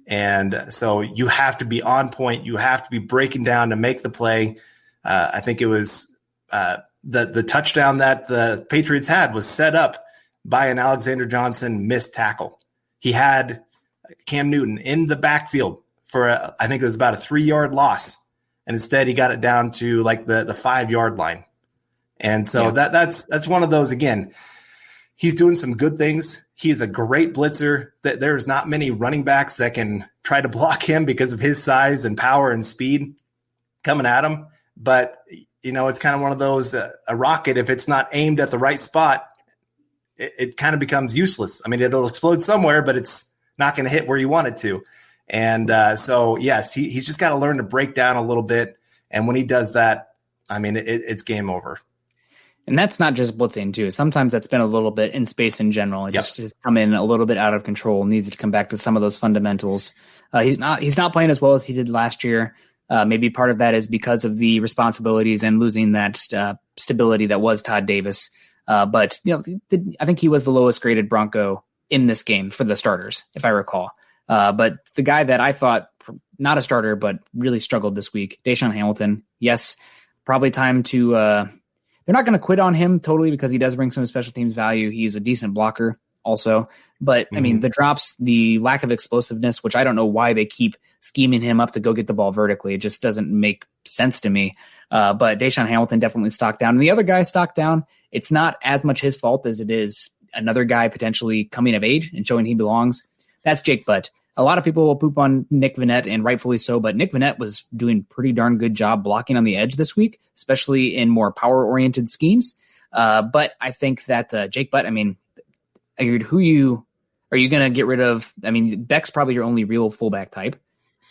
And so you have to be on point. You have to be breaking down to make the play. I think it was the touchdown that the Patriots had was set up by an Alexander Johnson missed tackle. He had Cam Newton in the backfield for I think it was about a 3-yard loss, and instead he got it down to like the 5-yard line. And so that's one of those. Again, he's doing some good things. He's a great blitzer. There's not many running backs that can try to block him because of his size and power and speed coming at him. But it's kind of one of those a rocket, if it's not aimed at the right spot, it kind of becomes useless. I mean, it'll explode somewhere, but it's not going to hit where you want it to. And so, yes, he's just got to learn to break down a little bit. And when he does that, I mean, it's game over. And that's not just blitzing too. Sometimes that's been a little bit in space in general. It just has come in a little bit out of control, needs to come back to some of those fundamentals. He's not playing as well as he did last year. Maybe part of that is because of the responsibilities and losing that stability that was Todd Davis. But I think he was the lowest graded Bronco in this game for the starters, if I recall. But the guy that I thought not a starter, but really struggled this week, Deshaun Hamilton. Yes, probably time to. They're not going to quit on him totally because he does bring some special teams value. He's a decent blocker also. But, I mean, the drops, the lack of explosiveness, which I don't know why they keep scheming him up to go get the ball vertically. It just doesn't make sense to me. But Deshaun Hamilton definitely stocked down. And the other guy stocked down, it's not as much his fault as it is another guy potentially coming of age and showing he belongs. That's Jake Butt. A lot of people will poop on Nick Vannett, and rightfully so, but Nick Vannett was doing pretty darn good job blocking on the edge this week, especially in more power-oriented schemes. But I think that Jake Butt, I mean, who are you going to get rid of? I mean, Beck's probably your only real fullback type,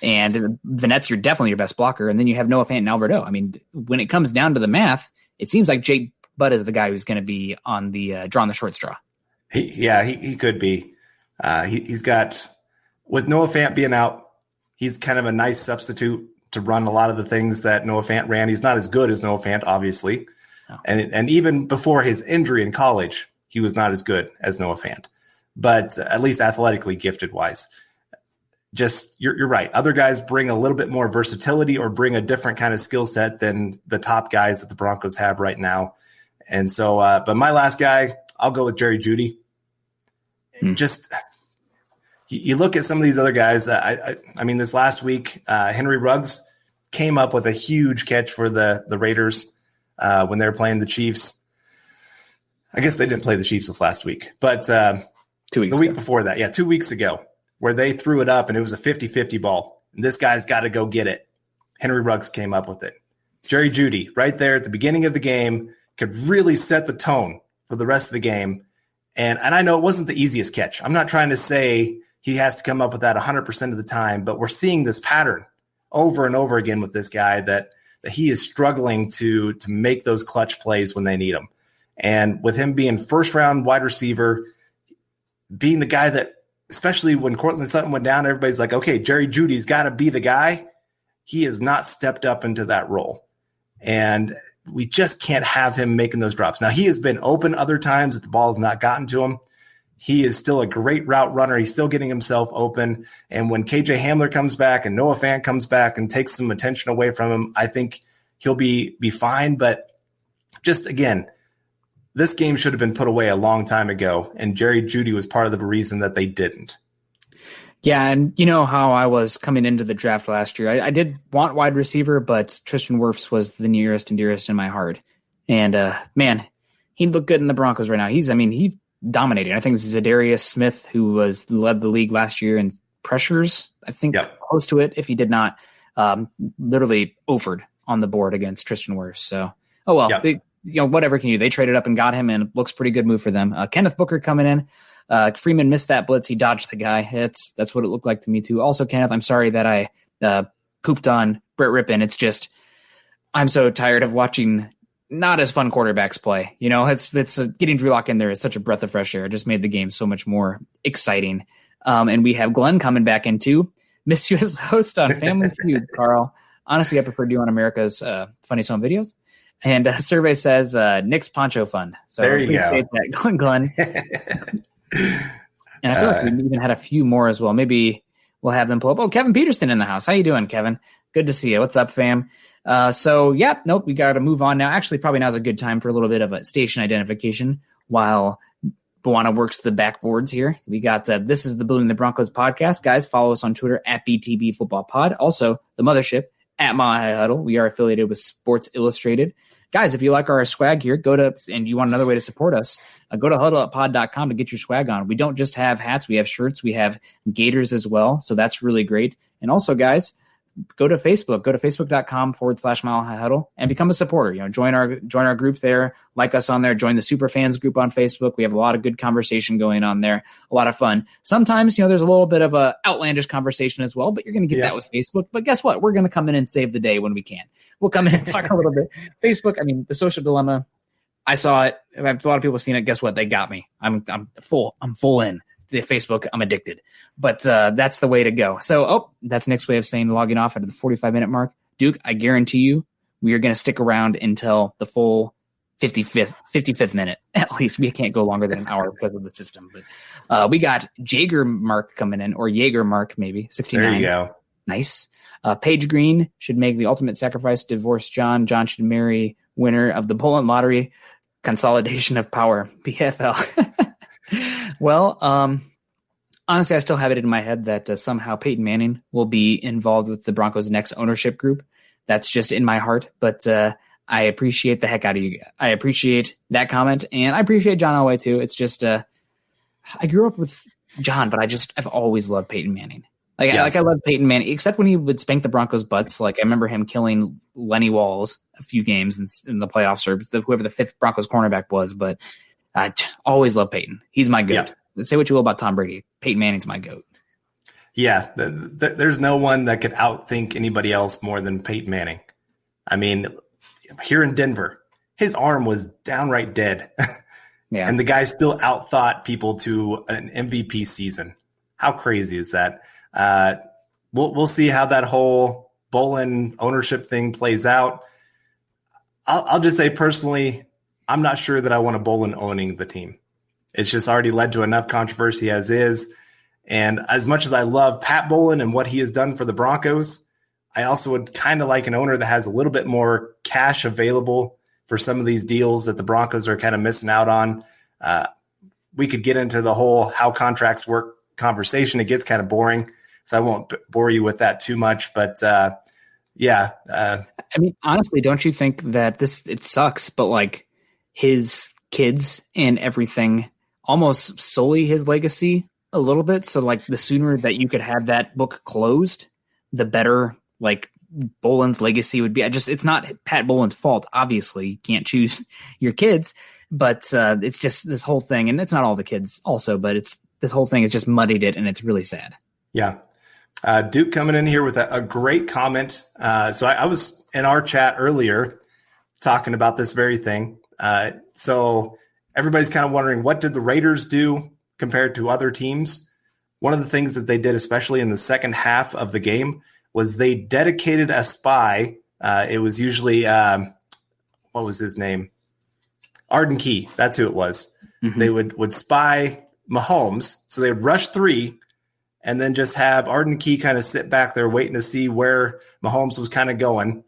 and Vannett's definitely your best blocker, and then you have Noah Fant and Alberto. I mean, when it comes down to the math, it seems like Jake Butt is the guy who's going to be on the drawing the short straw. He could be. He's got... With Noah Fant being out, he's kind of a nice substitute to run a lot of the things that Noah Fant ran. He's not as good as Noah Fant, obviously. Oh. And even before his injury in college, he was not as good as Noah Fant. But at least athletically gifted-wise. Just, you're right. Other guys bring a little bit more versatility or bring a different kind of skill set than the top guys that the Broncos have right now. And so, but my last guy, I'll go with Jerry Jeudy. Just... You look at some of these other guys. I mean, this last week, Henry Ruggs came up with a huge catch for the Raiders when they were playing the Chiefs. I guess they didn't play the Chiefs this last week, but 2 weeks the week before that, 2 weeks ago, where they threw it up and it was a 50-50 ball. And this guy's got to go get it. Henry Ruggs came up with it. Jerry Jeudy, right there at the beginning of the game, could really set the tone for the rest of the game. And I know it wasn't the easiest catch. I'm not trying to say he has to come up with that 100% of the time, but we're seeing this pattern over and over again with this guy that he is struggling to make those clutch plays when they need them. And with him being first-round wide receiver, being the guy that, especially when Cortland Sutton went down, everybody's like, okay, Jerry Jeudy's got to be the guy. He has not stepped up into that role. And we just can't have him making those drops. Now, he has been open other times that the ball has not gotten to him. He is still a great route runner. He's still getting himself open. And when KJ Hamler comes back and Noah Fant comes back and takes some attention away from him, I think he'll be fine. But just, again, this game should have been put away a long time ago, and Jerry Jeudy was part of the reason that they didn't. Yeah, and you know how I was coming into the draft last year. I did want wide receiver, but Tristan Wirfs was the nearest and dearest in my heart. And, man, he looked good in the Broncos right now. He dominated. I think Zadarius Smith, who led the league last year in pressures, I think close to it if he did not literally offered on the board against Tristan Wirfs. So, they, whatever can you do. They traded up and got him, and it looks pretty good move for them. Kenneth Booker coming in. Freeman missed that blitz. He dodged the guy. That's what it looked like to me too. Also, Kenneth, I'm sorry that I pooped on Brett Rippon. It's just I'm so tired of watching not as fun quarterbacks play. It's getting Drew Lock in there is such a breath of fresh air. It just made the game so much more exciting. And we have Glenn coming back in too. Miss you as the host on Family Feud, Carl. Honestly, I prefer you on America's Funniest Home Videos. And survey says Nick's Poncho Fund. So there you go. That, Glenn. And I feel like we even had a few more as well. Maybe we'll have them pull up. Oh, Kevin Peterson in the house. How you doing, Kevin? Good to see you. What's up, fam? We got to move on now. Actually, probably now's a good time for a little bit of a station identification while Buwana works the backboards here. We got this is the Building the Broncos podcast. Guys, follow us on Twitter at BTB Football Pod. Also, the mothership at Mile High Huddle. We are affiliated with Sports Illustrated. Guys, if you like our swag here, and you want another way to support us, go to huddleuppod.com to get your swag on. We don't just have hats. We have shirts. We have gaiters as well. So that's really great. And also, guys, go to Facebook. Go to facebook.com/Mile High Huddle and become a supporter. Join our group there. Like us on there. Join the super fans group on Facebook. We have a lot of good conversation going on there. A lot of fun. Sometimes, there's a little bit of a outlandish conversation as well, but you're going to get that with Facebook. But guess what? We're going to come in and save the day when we can. We'll come in and talk a little bit. Facebook, the social dilemma, I saw it. A lot of people have seen it. Guess what? They got me. I'm full in. The Facebook, I'm addicted. But that's the way to go. So, that's Nick's way of saying logging off at the 45-minute mark. Duke, I guarantee you we are going to stick around until the full 55th minute. At least we can't go longer than an hour because of the system. But we got Jaeger Mark coming in, or Jaeger Mark maybe, 69. There you go. Nice. Paige Green should make the ultimate sacrifice to divorce John. John should marry winner of the Poland Lottery. Consolidation of power, PFL. Well, honestly, I still have it in my head that somehow Peyton Manning will be involved with the Broncos' next ownership group. That's just in my heart, but I appreciate the heck out of you. I appreciate that comment, and I appreciate John Elway too. It's just I grew up with John, but I've always loved Peyton Manning. I love Peyton Manning, except when he would spank the Broncos' butts. Like I remember him killing Lenny Walls a few games in the playoffs, or whoever the fifth Broncos cornerback was, but I always love Peyton. He's my GOAT. Yeah. Say what you will about Tom Brady. Peyton Manning's my GOAT. Yeah, there's no one that could outthink anybody else more than Peyton Manning. Here in Denver, his arm was downright dead. Yeah. And the guy still outthought people to an MVP season. How crazy is that? We'll see how that whole Bolin ownership thing plays out. I'll just say personally, I'm not sure that I want a Bolin owning the team. It's just already led to enough controversy as is. And as much as I love Pat Bolin and what he has done for the Broncos, I also would kind of like an owner that has a little bit more cash available for some of these deals that the Broncos are kind of missing out on. We could get into the whole how contracts work conversation. It gets kind of boring, so I won't bore you with that too much. But honestly, don't you think that it sucks, but like his kids and everything almost sully his legacy a little bit? So like the sooner that you could have that book closed, the better like Bolin's legacy would be. It's not Pat Bolin's fault. Obviously, you can't choose your kids, but it's just this whole thing, and it's not all the kids also, but this whole thing has just muddied it, and it's really sad. Yeah. Duke coming in here with a great comment. So I was in our chat earlier talking about this very thing. So everybody's kind of wondering, what did the Raiders do compared to other teams? One of the things that they did, especially in the second half of the game, was they dedicated a spy. It was usually, what was his name? Arden Key. That's who it was. Mm-hmm. They would spy Mahomes. So they would rush three and then just have Arden Key kind of sit back there waiting to see where Mahomes was kind of going.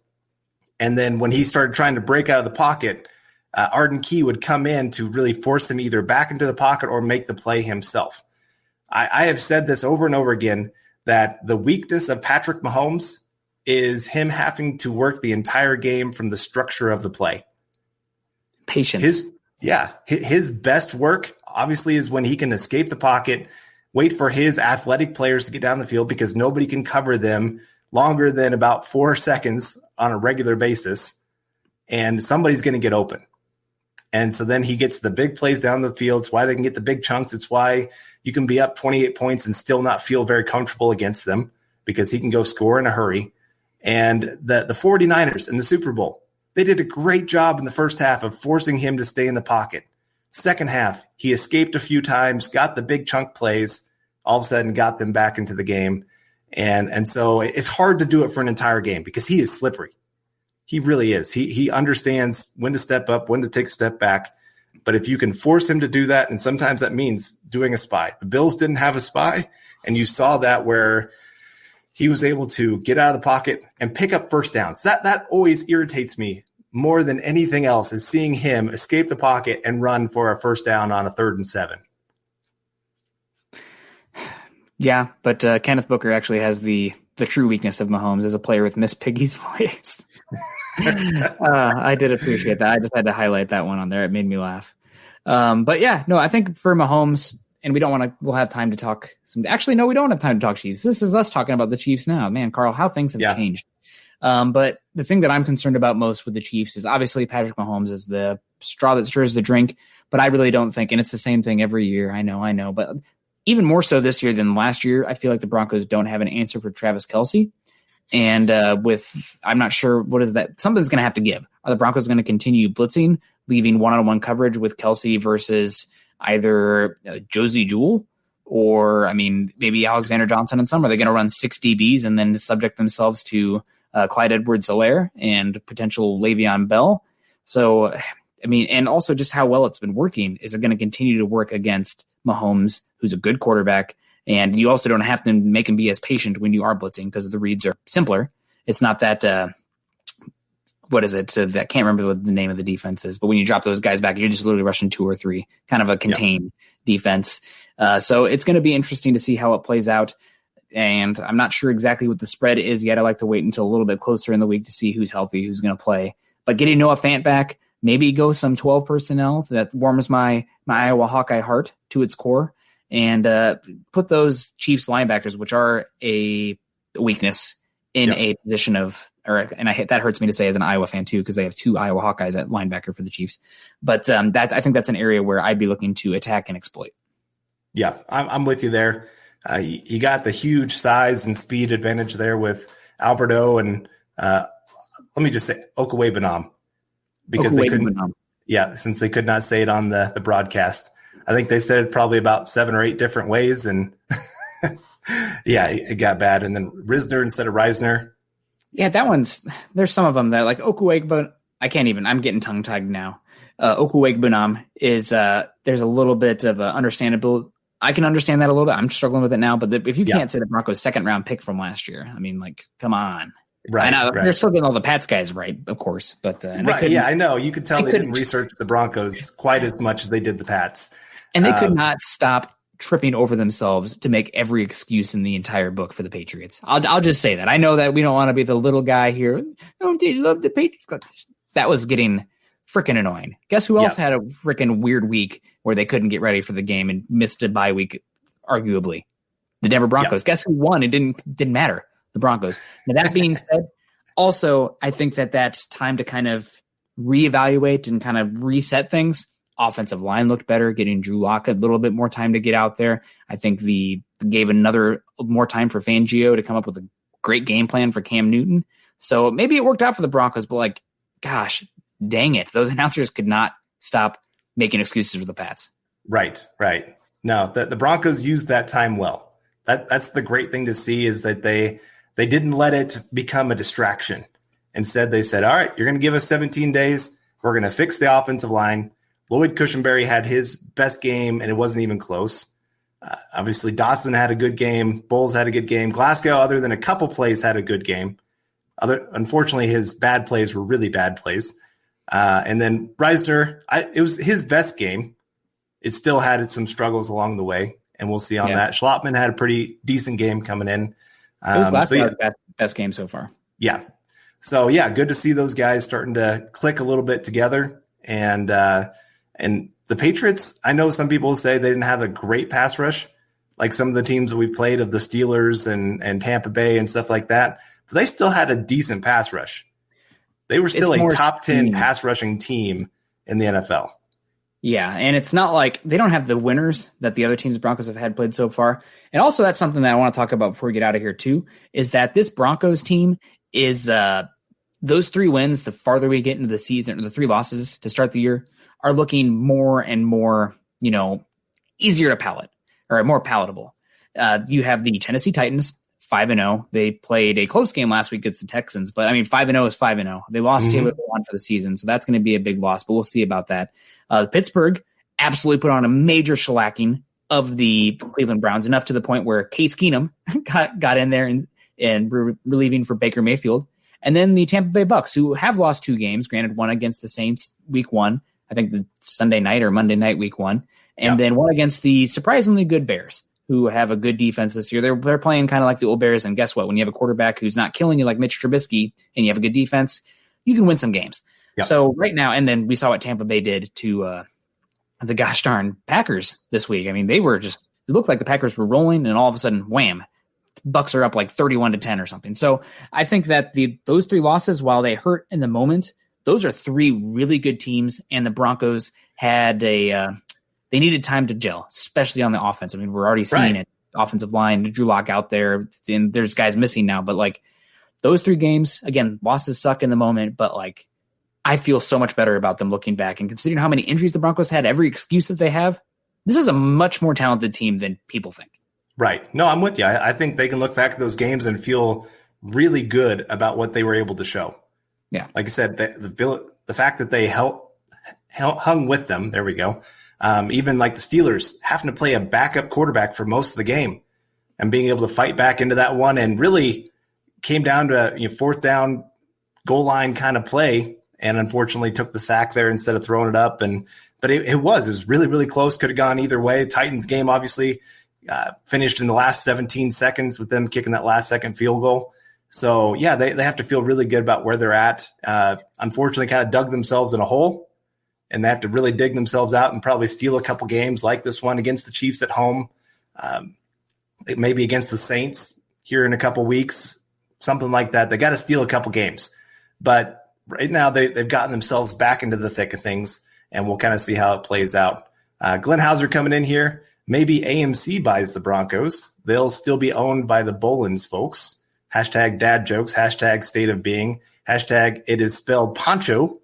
And then when he started trying to break out of the pocket, Arden Key would come in to really force him either back into the pocket or make the play himself. I have said this over and over again, that the weakness of Patrick Mahomes is him having to work the entire game from the structure of the play. Patience. His best work, obviously, is when he can escape the pocket, wait for his athletic players to get down the field because nobody can cover them longer than about 4 seconds on a regular basis, and somebody's going to get open. And so then he gets the big plays down the field. It's why they can get the big chunks. It's why you can be up 28 points and still not feel very comfortable against them, because he can go score in a hurry. And the 49ers in the Super Bowl, they did a great job in the first half of forcing him to stay in the pocket. Second half, he escaped a few times, got the big chunk plays, all of a sudden got them back into the game. And so it's hard to do it for an entire game because he is slippery. He really is. He understands when to step up, when to take a step back. But if you can force him to do that, and sometimes that means doing a spy. The Bills didn't have a spy, and you saw that where he was able to get out of the pocket and pick up first downs. That always irritates me more than anything else, is seeing him escape the pocket and run for a first down on a 3rd and 7. Yeah, but Kenneth Booker actually has the true weakness of Mahomes as a player with Miss Piggy's voice. I did appreciate that. I just had to highlight that one on there. It made me laugh. But yeah, no, I think for Mahomes, and we'll have time to talk. Actually, no, we don't have time to talk Chiefs. This is us talking about the Chiefs now. Man, Carl, how things have changed. But the thing that I'm concerned about most with the Chiefs is obviously Patrick Mahomes is the straw that stirs the drink, but I really don't think, and it's the same thing every year. I know, but even more so this year than last year, I feel like the Broncos don't have an answer for Travis Kelce. And I'm not sure, what is that? Something's going to have to give. Are the Broncos going to continue blitzing, leaving one-on-one coverage with Kelce versus either Josie Jewell or, maybe Alexander Johnson and some? Are they going to run 6 DBs and then subject themselves to Clyde Edwards-Helaire and potential Le'Veon Bell? So, and also just how well it's been working. Is it going to continue to work against Mahomes, who's a good quarterback? And you also don't have to make him be as patient when you are blitzing because the reads are simpler. It's not that, what is it? So I can't remember what the name of the defense is, but when you drop those guys back, you're just literally rushing 2 or 3, kind of a contained defense. So it's going to be interesting to see how it plays out. And I'm not sure exactly what the spread is yet. I like to wait until a little bit closer in the week to see who's healthy, who's going to play. But getting Noah Fant back, maybe go some 12 personnel. That warms my Iowa Hawkeye heart to its core. And put those Chiefs linebackers, which are a weakness, in a position of, that hurts me to say as an Iowa fan too, because they have 2 Iowa Hawkeyes at linebacker for the Chiefs. But I think that's an area where I'd be looking to attack and exploit. Yeah, I'm with you there. You got the huge size and speed advantage there with Alberto and let me just say Okwe-Benam, because they couldn't. Yeah, since they could not say it on the broadcast. I think they said it probably about 7 or 8 different ways, and it got bad. And then Risner instead of Reisner. Yeah, there's some of them that like Okuweg, but I can't even. I'm getting tongue tied now. Okuweg-Benam is there's a little bit of understandable. I can understand that a little bit. I'm struggling with it now, but if you can't say the Broncos' 2nd round pick from last year, come on. Right, They're still getting all the Pats guys right, of course. But I know. You could tell they didn't research the Broncos quite as much as they did the Pats. And they could not stop tripping over themselves to make every excuse in the entire book for the Patriots. I'll just say that. I know that we don't want to be the little guy here. Oh, they love the Patriots. That was getting freaking annoying. Guess who else had a freaking weird week where they couldn't get ready for the game and missed a bye week, arguably? The Denver Broncos. Guess who won? It didn't matter. The Broncos. Now, that being said, also, I think that's time to kind of reevaluate and kind of reset things. Offensive line looked better, getting Drew Lock a little bit more time to get out there. I think gave another more time for Fangio to come up with a great game plan for Cam Newton. So maybe it worked out for the Broncos, but gosh, dang it. Those announcers could not stop making excuses for the Pats. Right. No, the Broncos used that time well. That's the great thing to see, is that they didn't let it become a distraction. Instead, they said, all right, you're going to give us 17 days. We're going to fix the offensive line. Lloyd Cushenberry had his best game, and it wasn't even close. Obviously, Dotson had a good game. Bowles had a good game. Glasgow, other than a couple plays, had a good game. Unfortunately, his bad plays were really bad plays. And then Reisner, it was his best game. It still had some struggles along the way, and we'll see on that. Schlottman had a pretty decent game coming in. It was Glasgow's best game so far. Yeah. So, good to see those guys starting to click a little bit together. And the Patriots, I know some people say they didn't have a great pass rush. like some of the teams that we've played of the Steelers and Tampa Bay and stuff like that. But they still had a decent pass rush. They were still a top 10 pass rushing team in the NFL. Yeah, and it's not like they don't have the winners that the other teams Broncos have had played so far. And also that's something that I want to talk about before we get out of here too, is that this Broncos team is those 3 wins, the farther we get into the season, or the 3 losses to start the year, are looking more and more, easier to palate or more palatable. You have the Tennessee Titans, 5-0. They played a close game last week against the Texans, but 5-0 is 5-0. They lost Taylor Lewan for the season, so that's going to be a big loss, but we'll see about that. Pittsburgh absolutely put on a major shellacking of the Cleveland Browns, enough to the point where Case Keenum got in there and relieving for Baker Mayfield. And then the Tampa Bay Bucks, who have lost 2 games, granted one against the Saints week 1, I think the Sunday night or Monday night week 1, and then one against the surprisingly good Bears, who have a good defense this year. They're playing kind of like the old Bears, and guess what? When you have a quarterback who's not killing you like Mitch Trubisky and you have a good defense, you can win some games. Yep. So right now, and then we saw what Tampa Bay did to the gosh darn Packers this week. It looked like the Packers were rolling, and all of a sudden, wham, Bucks are up like 31-10 or something. So I think that those 3 losses, while they hurt in the moment, those are 3 really good teams, and the Broncos had they needed time to gel, especially on the offense. We're already seeing it. Offensive line, Drew Lock out there, and there's guys missing now. But those 3 games, again, losses suck in the moment, but I feel so much better about them looking back. And considering how many injuries the Broncos had, every excuse that they have, this is a much more talented team than people think. Right. No, I'm with you. I think they can look back at those games and feel really good about what they were able to show. Yeah. Like I said, the fact that they hung with them, there we go. Even like the Steelers having to play a backup quarterback for most of the game and being able to fight back into that one, and really came down to 4th down goal line kind of play, and unfortunately took the sack there instead of throwing it up. But it was really, really close. Could have gone either way. Titans game obviously finished in the last 17 seconds with them kicking that last second field goal. So yeah, they have to feel really good about where they're at. Unfortunately kind of dug themselves in a hole, and they have to really dig themselves out and probably steal a couple games like this one against the Chiefs at home. Maybe against the Saints here in a couple weeks, something like that. They got to steal a couple games, but right now they've gotten themselves back into the thick of things, and we'll kind of see how it plays out. Glenn Hauser coming in here. Maybe AMC buys the Broncos. They'll still be owned by the Bolins folks. Hashtag dad jokes. Hashtag state of being. Hashtag it is spelled Poncho.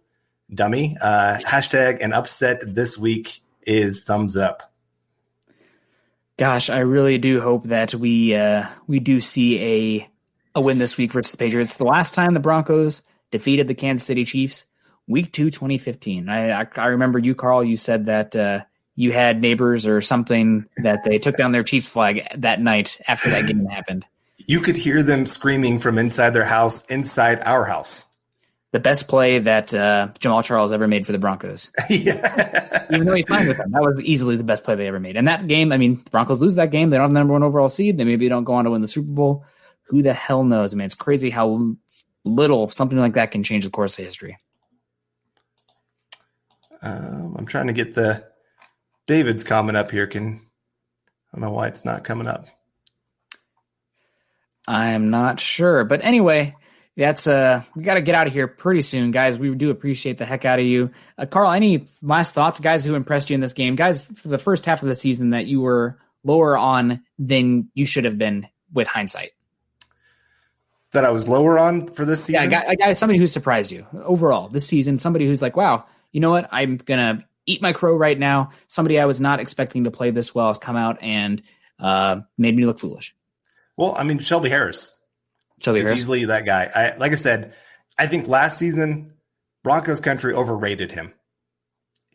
Dummy. Hashtag an upset this week is thumbs up. Gosh, I really do hope that we do see a win this week versus the Patriots. The last time the Broncos defeated the Kansas City Chiefs, week 2, 2015. I remember you, Carl, you said that you had neighbors or something that they took down their Chiefs flag that night after that game happened. You could hear them screaming from inside their house, inside our house. The best play that Jamal Charles ever made for the Broncos. Yeah. Even though he's fine with them. That was easily the best play they ever made. And that game, the Broncos lose that game. They don't have the number 1 overall seed. They maybe don't go on to win the Super Bowl. Who the hell knows? It's crazy how little something like that can change the course of history. I'm trying to get the David's comment up here. I don't know why it's not coming up. I'm not sure. But anyway, that's we got to get out of here pretty soon, guys. We do appreciate the heck out of you. Carl, any last thoughts, guys, who impressed you in this game? Guys, for the first half of the season that you were lower on than you should have been with hindsight. That I was lower on for this season? Yeah, a guy, somebody who surprised you overall this season, somebody who's like, wow, you know what? I'm going to eat my crow right now. Somebody I was not expecting to play this well has come out and made me look foolish. Well, Shelby Harris. Shelby Harris. Easily that guy. Like I said, I think last season, Broncos country overrated him.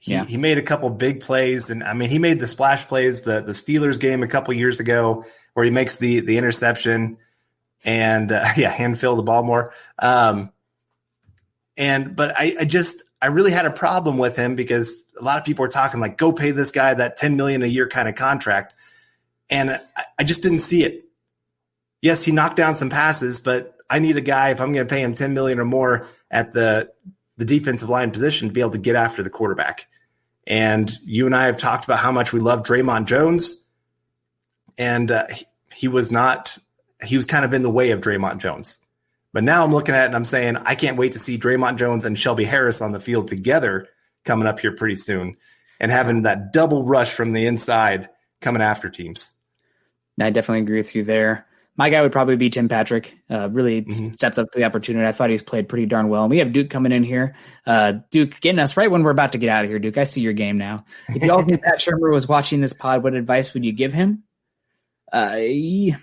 He made a couple big plays, and he made the splash plays, the Steelers game a couple years ago where he makes the interception and hand fill the ball more. But I really had a problem with him because a lot of people were talking like, go pay this guy that $10 million a year kind of contract. And I just didn't see it. Yes, he knocked down some passes, but I need a guy, if I'm going to pay him $10 million or more at the defensive line position, to be able to get after the quarterback. And you and I have talked about how much we love Draymond Jones. And he was kind of in the way of Draymond Jones. But now I'm looking at it and I'm saying, I can't wait to see Draymond Jones and Shelby Harris on the field together coming up here pretty soon and having that double rush from the inside coming after teams. I definitely agree with you there. My guy would probably be Tim Patrick. Really stepped up to the opportunity. I thought he's played pretty darn well. And we have Duke coming in here. Duke getting us right when we're about to get out of here. Duke, I see your game now. If y'all knew Pat Shermer was watching this pod, what advice would you give him? That's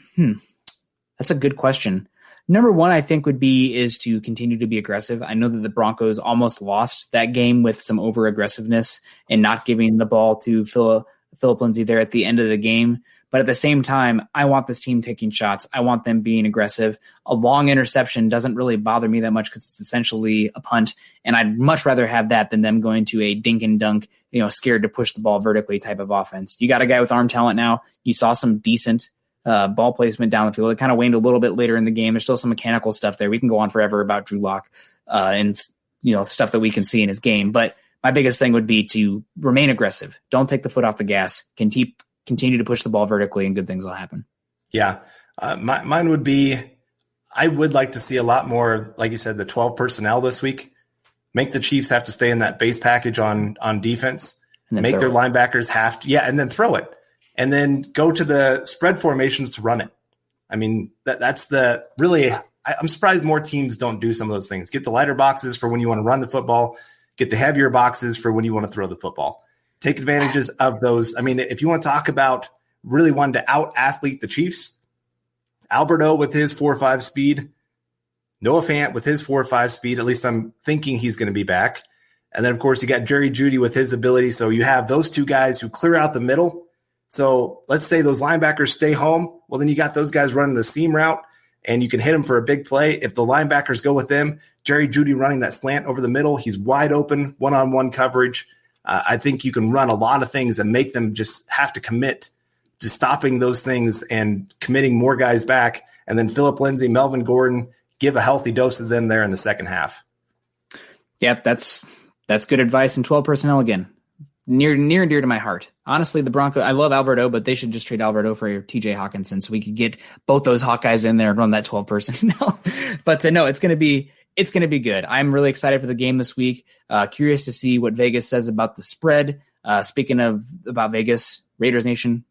a good question. Number one, I think is to continue to be aggressive. I know that the Broncos almost lost that game with some over aggressiveness and not giving the ball to Philip Lindsay there at the end of the game. But at the same time, I want this team taking shots. I want them being aggressive. A long interception doesn't really bother me that much because it's essentially a punt. And I'd much rather have that than them going to a dink and dunk, scared to push the ball vertically type of offense. You got a guy with arm talent now. You saw some decent ball placement down the field. It kind of waned a little bit later in the game. There's still some mechanical stuff there. We can go on forever about Drew Lock and stuff that we can see in his game. But my biggest thing would be to remain aggressive. Don't take the foot off the gas. Continue to push the ball vertically, and good things will happen. Yeah. Mine would be, I would like to see a lot more, like you said, the 12 personnel this week. Make the Chiefs have to stay in that base package on defense. Make their linebackers have to, and then throw it. And then go to the spread formations to run it. I mean, that's I'm surprised more teams don't do some of those things. Get the lighter boxes for when you want to run the football. Get the heavier boxes for when you want to throw the football. Take advantages of those. I mean, if you want to talk about really wanting to out-athlete the Chiefs, Alberto with his 4.5 speed, Noah Fant with his 4.5 speed, at least I'm thinking he's going to be back. And then, of course, you got Jerry Jeudy with his ability. So you have those two guys who clear out the middle. So let's say those linebackers stay home. Well, then you got those guys running the seam route, and you can hit them for a big play. If the linebackers go with them, Jerry Jeudy running that slant over the middle, he's wide open, one-on-one coverage. I think you can run a lot of things and make them just have to commit to stopping those things and committing more guys back. And then Philip Lindsay, Melvin Gordon, give a healthy dose of them there in the second half. Yep, that's good advice. And 12 personnel again, near and dear to my heart. Honestly, the Broncos, I love Alberto, but they should just trade Alberto for TJ Hawkinson so we could get both those Hawkeyes in there and run that 12 personnel. But no, it's going to be good. I'm really excited for the game this week. Curious to see what Vegas says about the spread. Speaking about Vegas, Raiders Nation,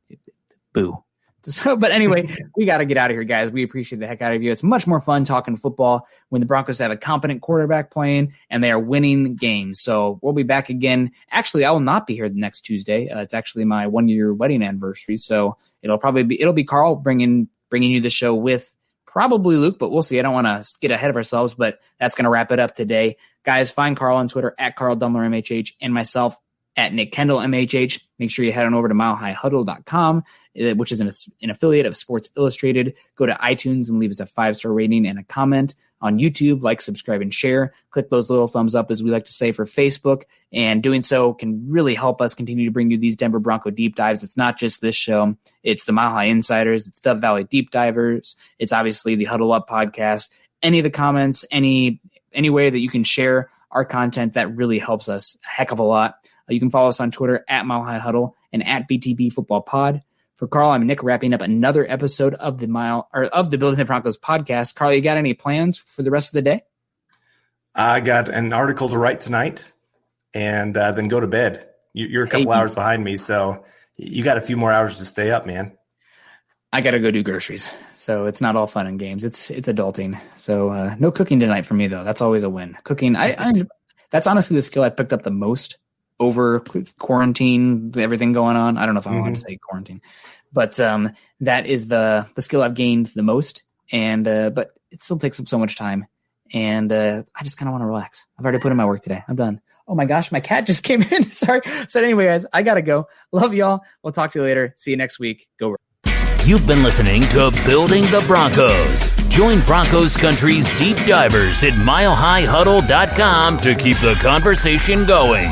boo. So, but anyway, we got to get out of here, guys. We appreciate the heck out of you. It's much more fun talking football when the Broncos have a competent quarterback playing and they are winning games. So we'll be back again. Actually, I will not be here the next Tuesday. It's actually my 1-year wedding anniversary. So it'll be Carl bringing you the show with probably Luke, but we'll see. I don't want to get ahead of ourselves, but that's going to wrap it up today. Guys, find Carl on Twitter at Carl Dumler MHH and myself at Nick Kendell MHH. Make sure you head on over to milehighhuddle.com, which is an affiliate of Sports Illustrated. Go to iTunes and leave us a 5-star rating and a comment. On YouTube, like, subscribe, and share. Click those little thumbs up, as we like to say, for Facebook. And doing so can really help us continue to bring you these Denver Bronco deep dives. It's not just this show. It's the Mile High Insiders. It's Dove Valley Deep Divers. It's obviously the Huddle Up podcast. Any of the comments, any way that you can share our content, that really helps us a heck of a lot. You can follow us on Twitter at Mile High Huddle and at BTB Football Pod. For Carl, I'm Nick, wrapping up another episode of the Building the Broncos podcast. Carl, you got any plans for the rest of the day? I got an article to write tonight and then go to bed. You're a couple hours behind me, so you got a few more hours to stay up, man. I got to go do groceries, so it's not all fun and games. It's adulting. So no cooking tonight for me, though. That's always a win. Cooking, that's honestly the skill I picked up the most over quarantine, everything going on. I don't know if I'm allowed to say quarantine, but that is the skill I've gained the most. And but it still takes up so much time, and I just kind of want to relax. I've already put in my work today. I'm done. Oh my gosh, my cat just came in. Sorry. So anyway, guys, I gotta go. Love y'all. We'll talk to you later. See you next week. Go. You've been listening to Building the Broncos. Join Broncos Country's deep divers at milehighhuddle.com to keep the conversation going.